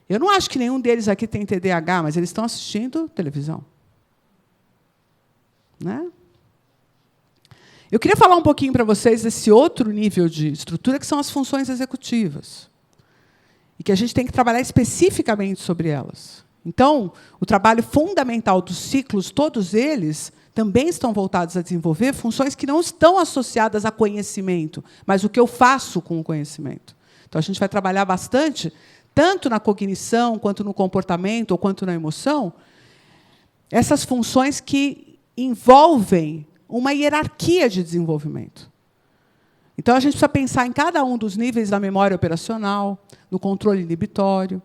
Eu não acho que nenhum deles aqui tem TDAH, mas eles estão assistindo televisão. Né? Eu queria falar um pouquinho para vocês desse outro nível de estrutura, que são as funções executivas. E que a gente tem que trabalhar especificamente sobre elas. Então, o trabalho fundamental dos ciclos, todos eles, também estão voltados a desenvolver funções que não estão associadas a conhecimento, mas o que eu faço com o conhecimento. Então, a gente vai trabalhar bastante, tanto na cognição, quanto no comportamento, ou quanto na emoção, essas funções que envolvem uma hierarquia de desenvolvimento. Então, a gente precisa pensar em cada um dos níveis da memória operacional, no controle inibitório,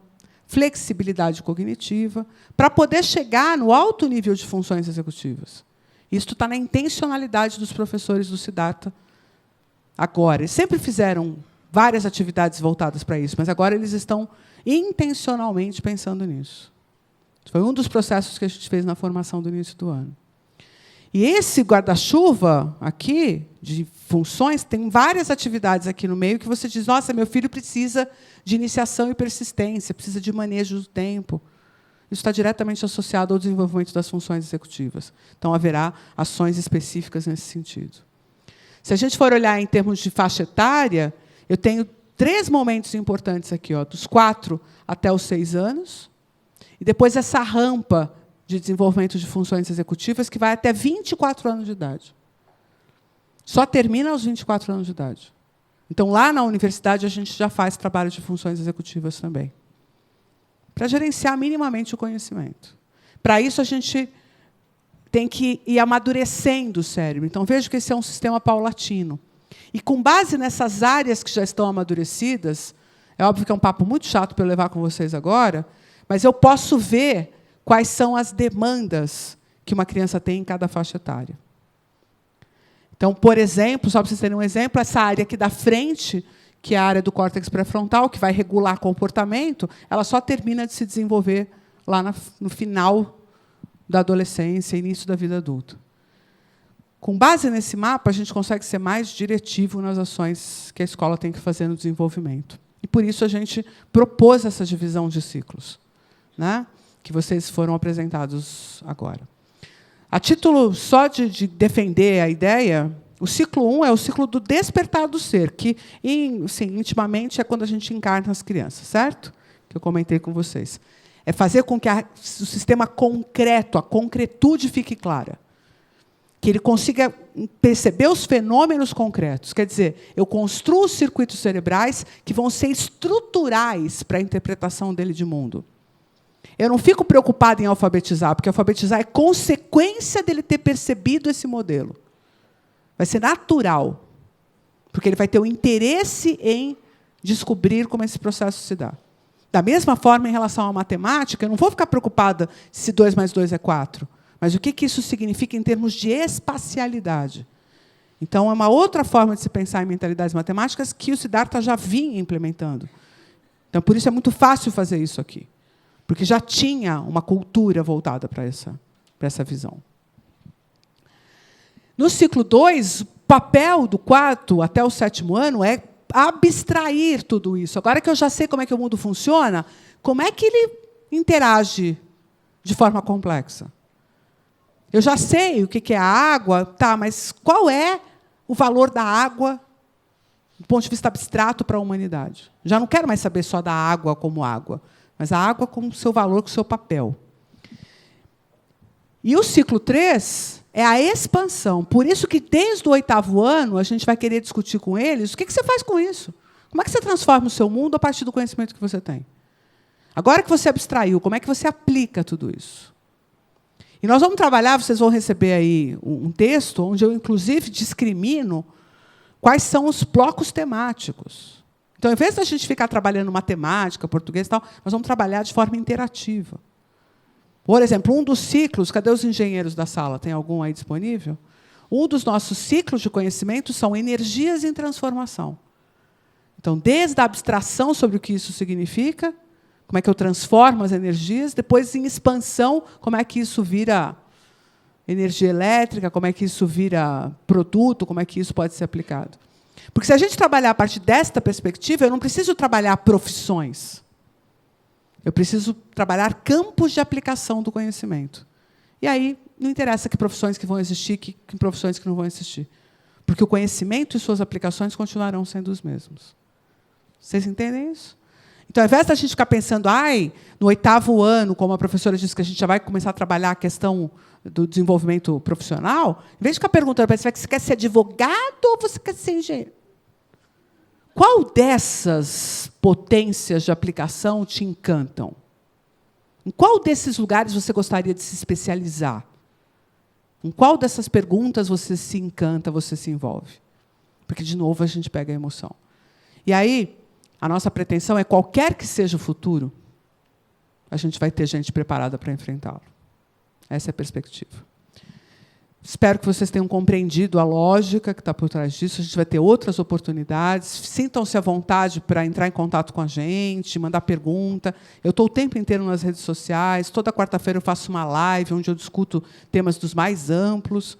flexibilidade cognitiva, para poder chegar no alto nível de funções executivas. Isso está na intencionalidade dos professores do Siddhartha agora. Eles sempre fizeram várias atividades voltadas para isso, mas agora eles estão intencionalmente pensando nisso. Foi um dos processos que a gente fez na formação do início do ano. E esse guarda-chuva aqui, de funções, tem várias atividades aqui no meio que você diz, nossa, meu filho precisa de iniciação e persistência, precisa de manejo do tempo. Isso está diretamente associado ao desenvolvimento das funções executivas. Então, haverá ações específicas nesse sentido. Se a gente for olhar em termos de faixa etária, eu tenho 3 momentos importantes aqui, dos 4 até os 6 anos, e depois essa rampa de desenvolvimento de funções executivas que vai até 24 anos de idade. Só termina aos 24 anos de idade. Então, lá na universidade, a gente já faz trabalho de funções executivas também, para gerenciar minimamente o conhecimento. Para isso, a gente tem que ir amadurecendo o cérebro. Então, vejo que esse é um sistema paulatino. E, com base nessas áreas que já estão amadurecidas, é óbvio que é um papo muito chato para eu levar com vocês agora, mas eu posso ver quais são as demandas que uma criança tem em cada faixa etária. Então, por exemplo, só para vocês terem um exemplo, essa área aqui da frente, que é a área do córtex pré-frontal, que vai regular comportamento, ela só termina de se desenvolver lá no final da adolescência, início da vida adulta. Com base nesse mapa, a gente consegue ser mais diretivo nas ações que a escola tem que fazer no desenvolvimento. E, por isso, a gente propôs essa divisão de ciclos, né, que vocês foram apresentados agora. A título só de defender a ideia, o ciclo 1 é o ciclo do despertar do ser, que, intimamente, é quando a gente encarna as crianças, certo? Que eu comentei com vocês. É fazer com que o sistema concreto, a concretude fique clara. Que ele consiga perceber os fenômenos concretos. Quer dizer, eu construo circuitos cerebrais que vão ser estruturais para a interpretação dele de mundo. Eu não fico preocupado em alfabetizar, porque alfabetizar é consequência dele ter percebido esse modelo. Vai ser natural, porque ele vai ter o interesse em descobrir como esse processo se dá. Da mesma forma, em relação à matemática, eu não vou ficar preocupada se 2 mais 2 é 4. Mas o que isso significa em termos de espacialidade? Então, é uma outra forma de se pensar em mentalidades matemáticas que o Siddhartha já vinha implementando. Então, por isso é muito fácil fazer isso aqui, porque já tinha uma cultura voltada para essa visão. No ciclo 2, o papel do 4 até o 7º ano é abstrair tudo isso. Agora que eu já sei como é que o mundo funciona, como é que ele interage de forma complexa? Eu já sei o que é a água, tá, mas qual é o valor da água do ponto de vista abstrato para a humanidade? Já não quero mais saber só da água como água, mas a água com o seu valor, com o seu papel. E o ciclo 3 é a expansão. Por isso que, desde o 8º ano, a gente vai querer discutir com eles o que você faz com isso. Como é que você transforma o seu mundo a partir do conhecimento que você tem? Agora que você abstraiu, como é que você aplica tudo isso? E nós vamos trabalhar, vocês vão receber aí um texto onde eu, inclusive, discrimino quais são os blocos temáticos. Então, em vez da gente ficar trabalhando matemática, português e tal, nós vamos trabalhar de forma interativa. Por exemplo, um dos ciclos, cadê os engenheiros da sala? Tem algum aí disponível? Um dos nossos ciclos de conhecimento são energias em transformação. Então, desde a abstração sobre o que isso significa, como é que eu transformo as energias, depois, em expansão, como é que isso vira energia elétrica, como é que isso vira produto, como é que isso pode ser aplicado. Porque, se a gente trabalhar a partir desta perspectiva, eu não preciso trabalhar profissões. Eu preciso trabalhar campos de aplicação do conhecimento. E aí, não interessa que profissões que vão existir, que profissões que não vão existir. Porque o conhecimento e suas aplicações continuarão sendo os mesmos. Vocês entendem isso? Então, ao invés da gente ficar pensando, no 8º ano, como a professora disse, que a gente já vai começar a trabalhar a questão do desenvolvimento profissional, em vez de ficar perguntando para você quer ser advogado ou você quer ser engenheiro? Qual dessas potências de aplicação te encantam? Em qual desses lugares você gostaria de se especializar? Em qual dessas perguntas você se encanta, você se envolve? Porque, de novo, a gente pega a emoção. E aí, a nossa pretensão é, qualquer que seja o futuro, a gente vai ter gente preparada para enfrentá-lo. Essa é a perspectiva. Espero que vocês tenham compreendido a lógica que está por trás disso. A gente vai ter outras oportunidades. Sintam-se à vontade para entrar em contato com a gente, mandar pergunta. Eu estou o tempo inteiro nas redes sociais. Toda quarta-feira eu faço uma live onde eu discuto temas dos mais amplos.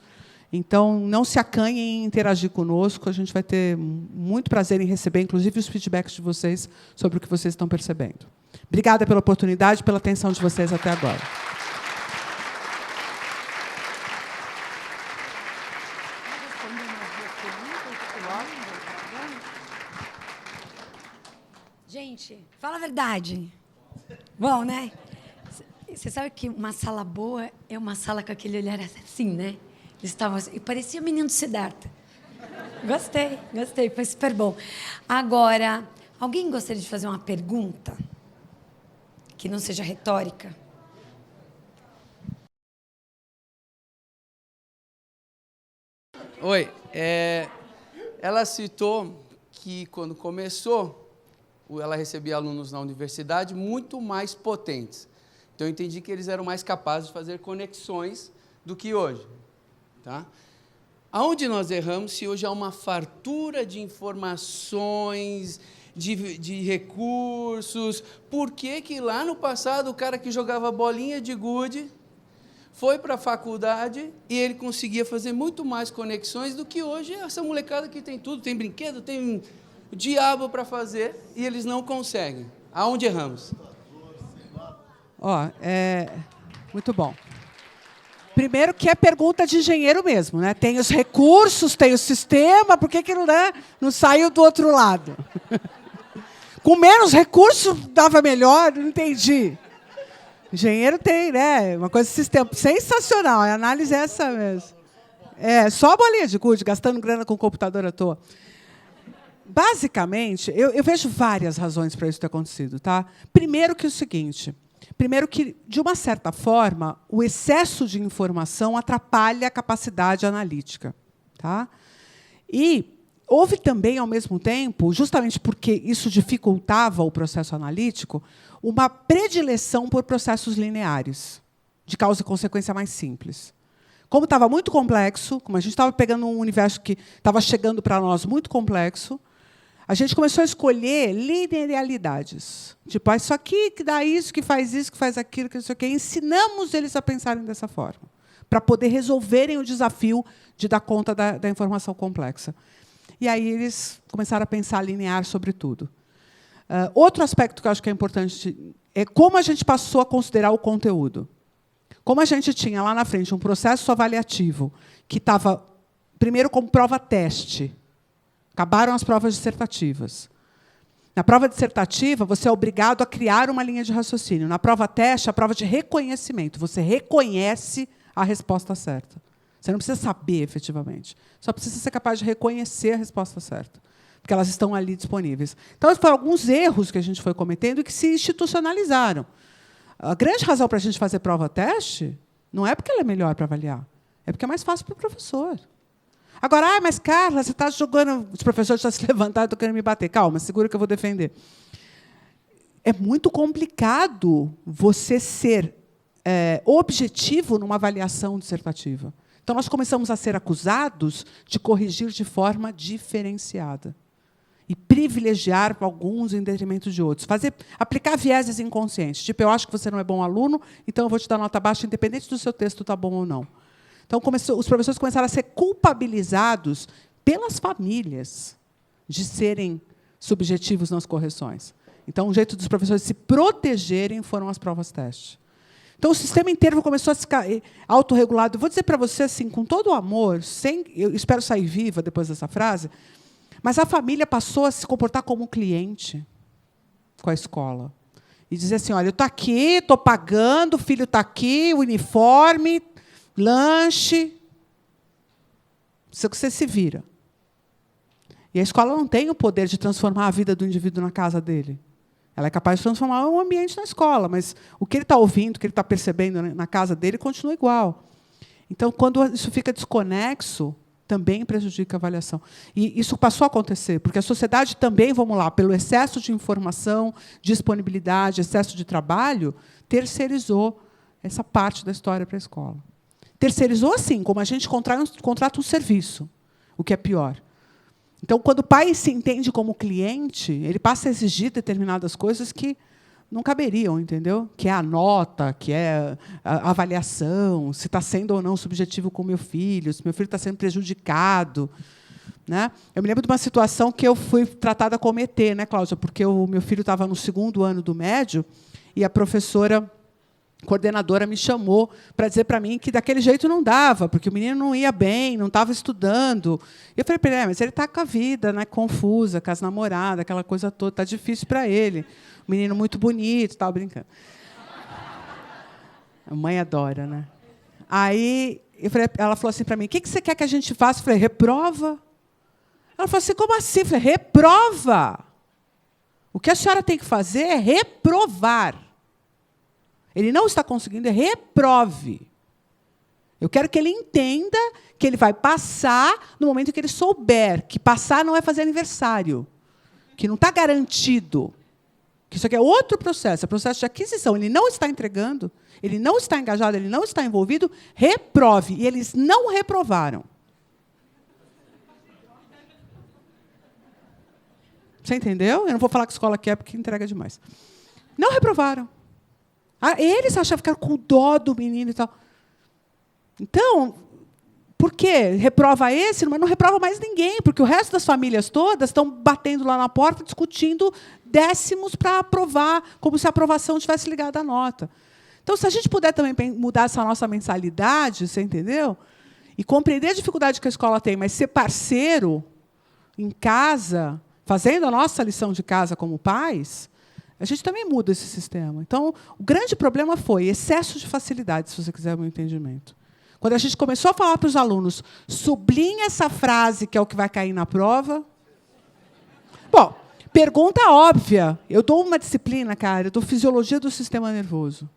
Então, não se acanhem em interagir conosco. A gente vai ter muito prazer em receber, inclusive, os feedbacks de vocês sobre o que vocês estão percebendo. Obrigada pela oportunidade e pela atenção de vocês até agora. Gente, fala a verdade. Bom, né? Você sabe que uma sala boa é uma sala com aquele olhar assim, né? Eles estavam assim, parecia o menino do Siddhartha. Gostei, foi super bom. Agora, alguém gostaria de fazer uma pergunta que não seja retórica? Oi, ela citou que, quando começou, ela recebia alunos na universidade muito mais potentes. Então, eu entendi que eles eram mais capazes de fazer conexões do que hoje. Tá? Aonde nós erramos se hoje há uma fartura de informações de recursos. Por que que lá no passado o cara que jogava bolinha de gude foi para a faculdade e ele conseguia fazer muito mais conexões do que hoje essa molecada que tem tudo, tem brinquedo, tem o diabo para fazer e eles não conseguem. Aonde erramos? Ó, muito bom. Primeiro que é pergunta de engenheiro mesmo, né? Tem os recursos, tem o sistema, por que não saiu do outro lado? Com menos recursos dava melhor, não entendi. Engenheiro tem, né? Uma coisa de sistema. Sensacional, a análise é essa mesmo. Só a bolinha de gude, gastando grana com o computador à toa. Basicamente, eu vejo várias razões para isso ter acontecido. Tá? Primeiro que o seguinte... Primeiro que, de uma certa forma, o excesso de informação atrapalha a capacidade analítica. Tá? E houve também, ao mesmo tempo, justamente porque isso dificultava o processo analítico, uma predileção por processos lineares, de causa e consequência mais simples. Como estava muito complexo, como a gente estava pegando um universo que estava chegando para nós muito complexo, a gente começou a escolher linearidades. Tipo, isso aqui que dá isso, que faz aquilo, que não sei o quê. Ensinamos eles a pensarem dessa forma, para poder resolverem o desafio de dar conta da informação complexa. E aí eles começaram a pensar linear sobre tudo. Outro aspecto que eu acho que é importante é como a gente passou a considerar o conteúdo. Como a gente tinha lá na frente um processo avaliativo que estava, primeiro, como prova-teste. Acabaram as provas dissertativas. Na prova dissertativa, você é obrigado a criar uma linha de raciocínio. Na prova-teste, a prova de reconhecimento. Você reconhece a resposta certa. Você não precisa saber, efetivamente. Só precisa ser capaz de reconhecer a resposta certa, porque elas estão ali disponíveis. Então, foram alguns erros que a gente foi cometendo e que se institucionalizaram. A grande razão para a gente fazer prova-teste não é porque ela é melhor para avaliar, é porque é mais fácil para o professor. Agora, mas, Carla, você está jogando... Os professores já se levantaram e estão querendo me bater. Calma, segura que eu vou defender. É muito complicado você ser objetivo numa avaliação dissertativa. Então, nós começamos a ser acusados de corrigir de forma diferenciada e privilegiar alguns em detrimento de outros. Aplicar vieses inconscientes. Tipo, eu acho que você não é bom aluno, então eu vou te dar nota baixa, independente do seu texto estar bom ou não. Então, os professores começaram a ser culpabilizados pelas famílias de serem subjetivos nas correções. Então, o jeito dos professores se protegerem foram as provas-teste. Então, o sistema inteiro começou a ficar autorregulado. Eu vou dizer para você, assim, com todo o amor, eu espero sair viva depois dessa frase, mas a família passou a se comportar como um cliente com a escola. E dizer assim, olha, eu estou aqui, estou pagando, o filho está aqui, o uniforme... lanche, você se vira. E a escola não tem o poder de transformar a vida do indivíduo na casa dele. Ela é capaz de transformar o ambiente na escola, mas o que ele está ouvindo, o que ele está percebendo na casa dele, continua igual. Então, quando isso fica desconexo, também prejudica a avaliação. E isso passou a acontecer, porque a sociedade também, vamos lá, pelo excesso de informação, disponibilidade, excesso de trabalho, terceirizou essa parte da história para a escola. Terceirizou assim, como a gente contrata um serviço, o que é pior. Então, quando o pai se entende como cliente, ele passa a exigir determinadas coisas que não caberiam, entendeu? Que é a nota, que é a avaliação, se está sendo ou não subjetivo com o meu filho, se meu filho está sendo prejudicado. Né? Eu me lembro de uma situação que eu fui tratada como ET, né, Cláudia? Porque o meu filho estava no 2º ano do médio e a professora... coordenadora me chamou para dizer para mim que daquele jeito não dava, porque o menino não ia bem, não estava estudando. E eu falei para ele, mas ele está com a vida, né, confusa, com as namoradas, aquela coisa toda, está difícil para ele. O menino muito bonito, estava brincando. A mãe adora, né? Aí ela falou assim para mim, o que você quer que a gente faça? Eu falei, reprova. Ela falou assim, como assim? Eu falei, reprova. O que a senhora tem que fazer é reprovar. Ele não está conseguindo, reprove. Eu quero que ele entenda que ele vai passar no momento que ele souber que passar não é fazer aniversário, que não está garantido, que isso aqui é outro processo, é processo de aquisição. Ele não está entregando, ele não está engajado, ele não está envolvido, reprove. E eles não reprovaram. Você entendeu? Eu não vou falar que escola que é, porque entrega demais. Não reprovaram. Eles achavam que ficaram com dó do menino e tal. Então, por quê? Reprova esse, mas não reprova mais ninguém, porque o resto das famílias todas estão batendo lá na porta, discutindo décimos para aprovar, como se a aprovação tivesse ligada à nota. Então, se a gente puder também mudar essa nossa mentalidade, você entendeu? E compreender a dificuldade que a escola tem, mas ser parceiro em casa, fazendo a nossa lição de casa como pais, a gente também muda esse sistema. Então, o grande problema foi excesso de facilidade, se você quiser o meu entendimento. Quando a gente começou a falar para os alunos, sublinha essa frase, que é o que vai cair na prova. Bom, pergunta óbvia. Eu dou uma disciplina, cara, eu dou fisiologia do sistema nervoso.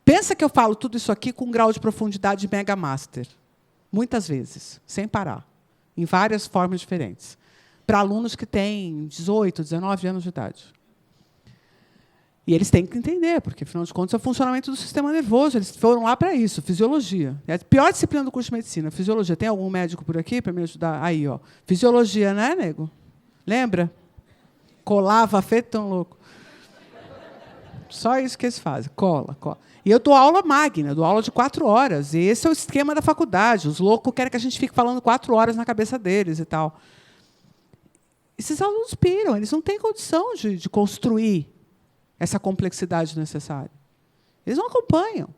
Pensa que eu falo tudo isso aqui com um grau de profundidade mega master. Muitas vezes, sem parar. Em várias formas diferentes. Para alunos que têm 18, 19 anos de idade. E eles têm que entender, porque, afinal de contas, é o funcionamento do sistema nervoso. Eles foram lá para isso, fisiologia. É a pior disciplina do curso de medicina, fisiologia. Tem algum médico por aqui para me ajudar? Aí, ó. Fisiologia, né, nego? Lembra? Colava, feito tão louco. Só isso que eles fazem. Cola. E eu dou aula magna, dou aula de 4 horas. E esse é o esquema da faculdade. Os loucos querem que a gente fique falando 4 horas na cabeça deles e tal. Esses alunos piram, eles não têm condição de construir essa complexidade necessária. Eles não acompanham.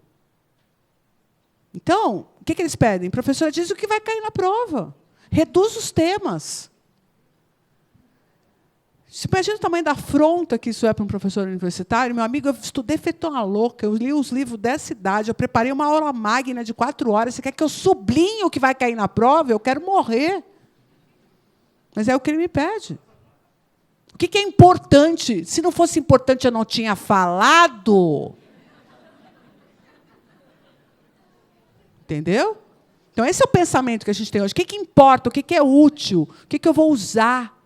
Então, o que eles pedem? A professora diz o que vai cair na prova. Reduz os temas. Você imagina o tamanho da afronta que isso é para um professor universitário? Meu amigo, eu estudei feito uma louca, eu li os livros dessa idade, eu preparei uma aula magna de 4 horas, você quer que eu sublinhe o que vai cair na prova? Eu quero morrer. Mas é o que ele me pede. O que é importante? Se não fosse importante, eu não tinha falado. Entendeu? Então, esse é o pensamento que a gente tem hoje. O que importa? O que é útil? O que eu vou usar?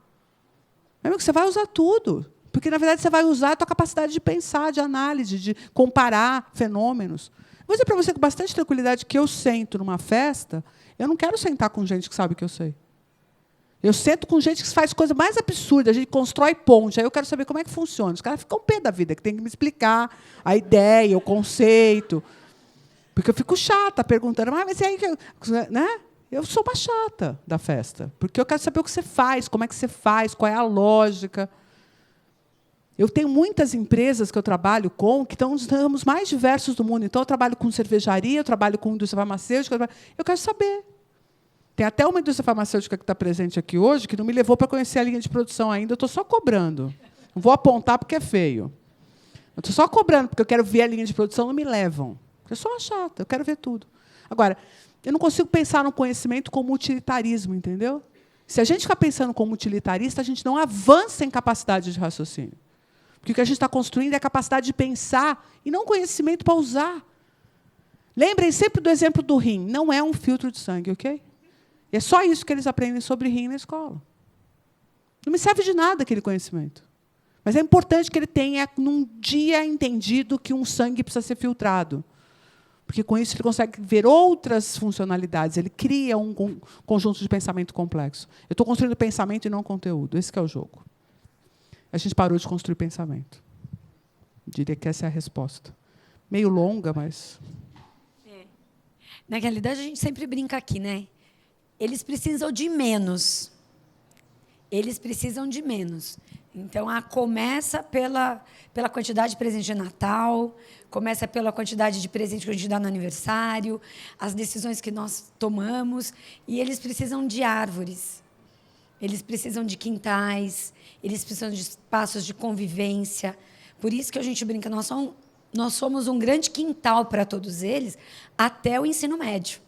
Meu amigo, você vai usar tudo. Porque, na verdade, você vai usar a tua capacidade de pensar, de análise, de comparar fenômenos. Vou dizer para você com bastante tranquilidade que eu sento numa festa, eu não quero sentar com gente que sabe o que eu sei. Eu sento com gente que faz coisa mais absurda, a gente constrói ponte, aí eu quero saber como é que funciona. Os caras ficam pé da vida, que tem que me explicar a ideia, o conceito. Porque eu fico chata perguntando, mas e aí, né? Eu sou uma chata da festa, porque eu quero saber o que você faz, como é que você faz, qual é a lógica. Eu tenho muitas empresas que eu trabalho com, que estão nos ramos mais diversos do mundo. Então, eu trabalho com cervejaria, eu trabalho com indústria farmacêutica, eu quero saber. Tem até uma indústria farmacêutica que está presente aqui hoje, que não me levou para conhecer a linha de produção ainda, eu estou só cobrando. Não vou apontar porque é feio. Eu estou só cobrando, porque eu quero ver a linha de produção, não me levam. Eu sou uma chata, eu quero ver tudo. Agora, eu não consigo pensar no conhecimento como utilitarismo, entendeu? Se a gente ficar pensando como utilitarista, a gente não avança em capacidade de raciocínio. Porque o que a gente está construindo é a capacidade de pensar e não conhecimento para usar. Lembrem sempre do exemplo do rim. Não é um filtro de sangue, ok? E é só isso que eles aprendem sobre rim na escola. Não me serve de nada aquele conhecimento. Mas é importante que ele tenha, num dia, entendido que um sangue precisa ser filtrado. Porque, com isso, ele consegue ver outras funcionalidades. Ele cria um conjunto de pensamento complexo. Eu estou construindo pensamento e não conteúdo. Esse que é o jogo. A gente parou de construir pensamento. Eu diria que essa é a resposta. Meio longa, mas... Na realidade, a gente sempre brinca aqui, né? Eles precisam de menos. Eles precisam de menos. Então, começa pela quantidade de presente de Natal, começa pela quantidade de presente que a gente dá no aniversário, as decisões que nós tomamos, e eles precisam de árvores, eles precisam de quintais, eles precisam de espaços de convivência. Por isso que a gente brinca, nós somos um grande quintal para todos eles, até o ensino médio.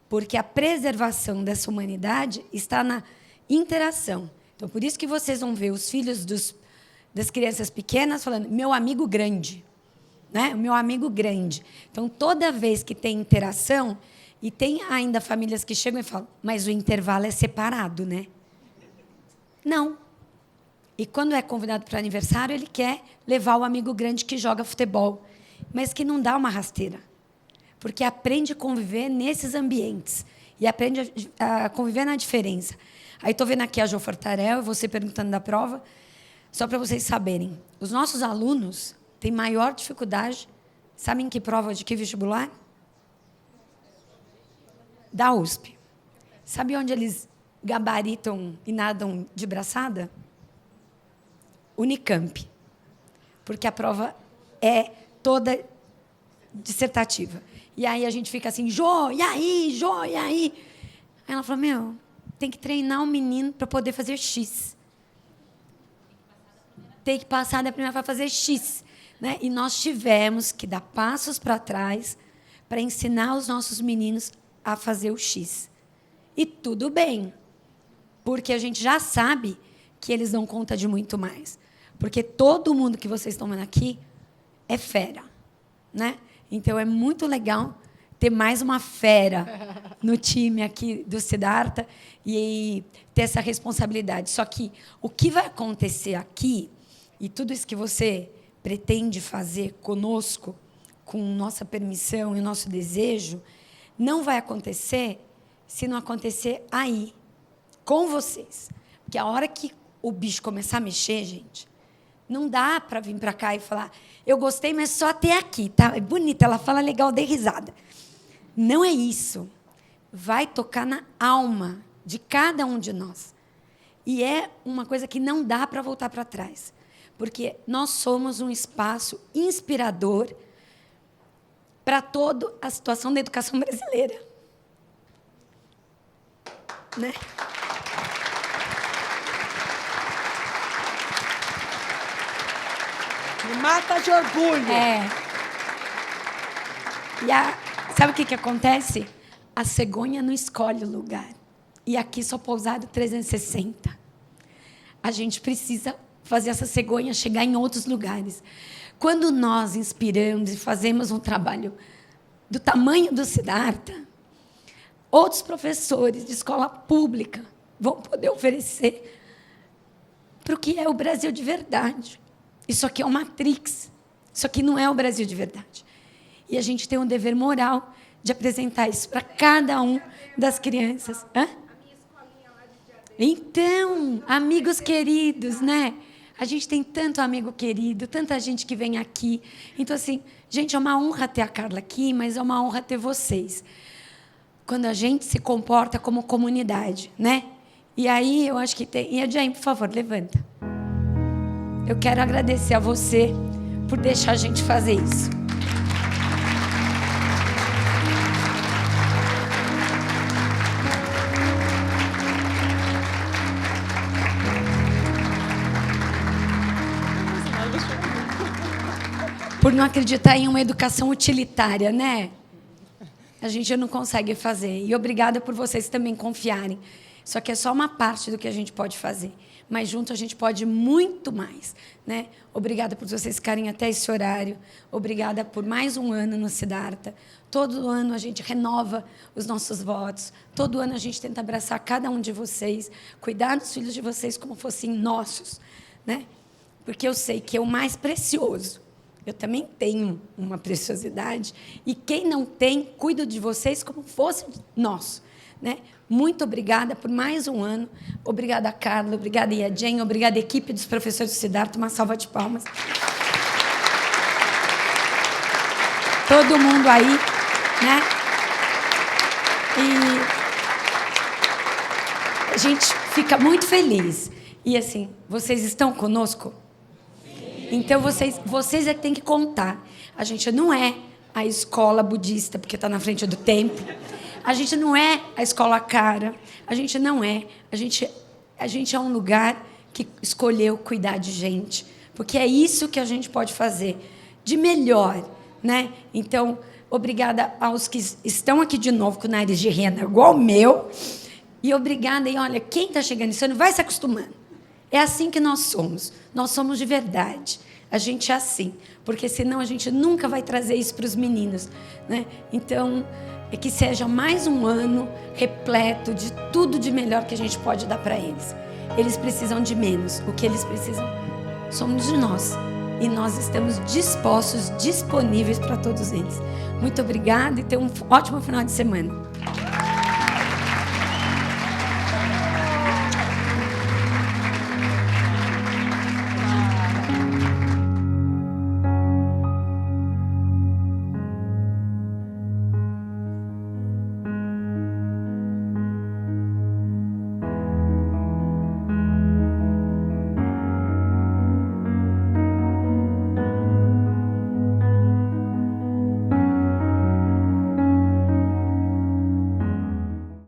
Porque a preservação dessa humanidade está na interação. Então, por isso que vocês vão ver os filhos das crianças pequenas falando, meu amigo grande. Né? Meu amigo grande. Então, toda vez que tem interação, e tem ainda famílias que chegam e falam, mas o intervalo é separado, né? Não. E quando é convidado para aniversário, ele quer levar o amigo grande que joga futebol, mas que não dá uma rasteira. Porque aprende a conviver nesses ambientes. e aprende a conviver na diferença. Aí estou vendo aqui a Jo Fortarel, você perguntando da prova, só para vocês saberem. Os nossos alunos têm maior dificuldade, sabem que prova de que vestibular? Da USP. Sabe onde eles gabaritam e nadam de braçada? Unicamp. Porque a prova é toda dissertativa. E aí a gente fica assim, Jô, e aí, Jô, e aí? Aí ela falou, meu, tem que treinar um menino para poder fazer X. Tem que passar da primeira para fazer X. Né? E nós tivemos que dar passos para trás para ensinar os nossos meninos a fazer o X. E tudo bem, porque a gente já sabe que eles dão conta de muito mais. Porque todo mundo que vocês estão vendo aqui é fera. Né? Então, é muito legal ter mais uma fera no time aqui do Siddhartha e ter essa responsabilidade. Só que o que vai acontecer aqui, e tudo isso que você pretende fazer conosco, com nossa permissão e o nosso desejo, não vai acontecer se não acontecer aí, com vocês. Porque a hora que o bicho começar a mexer, gente, não dá para vir para cá e falar, eu gostei, mas só até aqui, tá? É bonita, ela fala legal, dei risada. Não é isso. Vai tocar na alma de cada um de nós. E é uma coisa que não dá para voltar para trás. Porque nós somos um espaço inspirador para toda a situação da educação brasileira. Né? Me mata de orgulho. Sabe o que acontece? A cegonha não escolhe o lugar. E aqui só pousado 360. A gente precisa fazer essa cegonha chegar em outros lugares. Quando nós inspiramos e fazemos um trabalho do tamanho do Siddhartha, outros professores de escola pública vão poder oferecer para o que é o Brasil de verdade. Isso aqui é uma Matrix. Isso aqui não é o Brasil de verdade. E a gente tem um dever moral de apresentar isso para cada um das crianças. Hã? Então, amigos queridos, né? A gente tem tanto amigo querido, tanta gente que vem aqui. Então, assim, gente, é uma honra ter a Carla aqui, mas é uma honra ter vocês. Quando a gente se comporta como comunidade, né? E aí, eu acho que tem... E a Jane, por favor, levanta. Eu quero agradecer a você por deixar a gente fazer isso. Por não acreditar em uma educação utilitária, né? A gente não consegue fazer. E obrigada por vocês também confiarem. Isso aqui é só uma parte do que a gente pode fazer. Mas junto a gente pode muito mais. Né? Obrigada por vocês ficarem até esse horário. Obrigada por mais um ano no Siddhartha. Todo ano a gente renova os nossos votos. Todo ano a gente tenta abraçar cada um de vocês, cuidar dos filhos de vocês como fossem nossos. Né? Porque eu sei que é o mais precioso. Eu também tenho uma preciosidade. E quem não tem, cuida de vocês como fosse nosso. Né? Muito obrigada por mais um ano. Obrigada, Carla. Obrigada, Yadjen. Obrigada, equipe dos professores do Siddhartha. Uma salva de palmas. Todo mundo aí. Né? E a gente fica muito feliz. E, assim, vocês estão conosco? Então, vocês é que têm que contar. A gente não é a escola budista, porque está na frente do templo. A gente não é a escola cara. A gente não é. A gente é um lugar que escolheu cuidar de gente. Porque é isso que a gente pode fazer de melhor. Né? Então, obrigada aos que estão aqui de novo com o nariz de rena, igual o meu. E obrigada. E olha, quem está chegando esse ano vai se acostumando. É assim que nós somos. Nós somos de verdade. A gente é assim. Porque senão a gente nunca vai trazer isso para os meninos. Né? Então, é que seja mais um ano repleto de tudo de melhor que a gente pode dar para eles. Eles precisam de menos. O que eles precisam somos de nós. E nós estamos dispostos, disponíveis para todos eles. Muito obrigada e tenham um ótimo final de semana.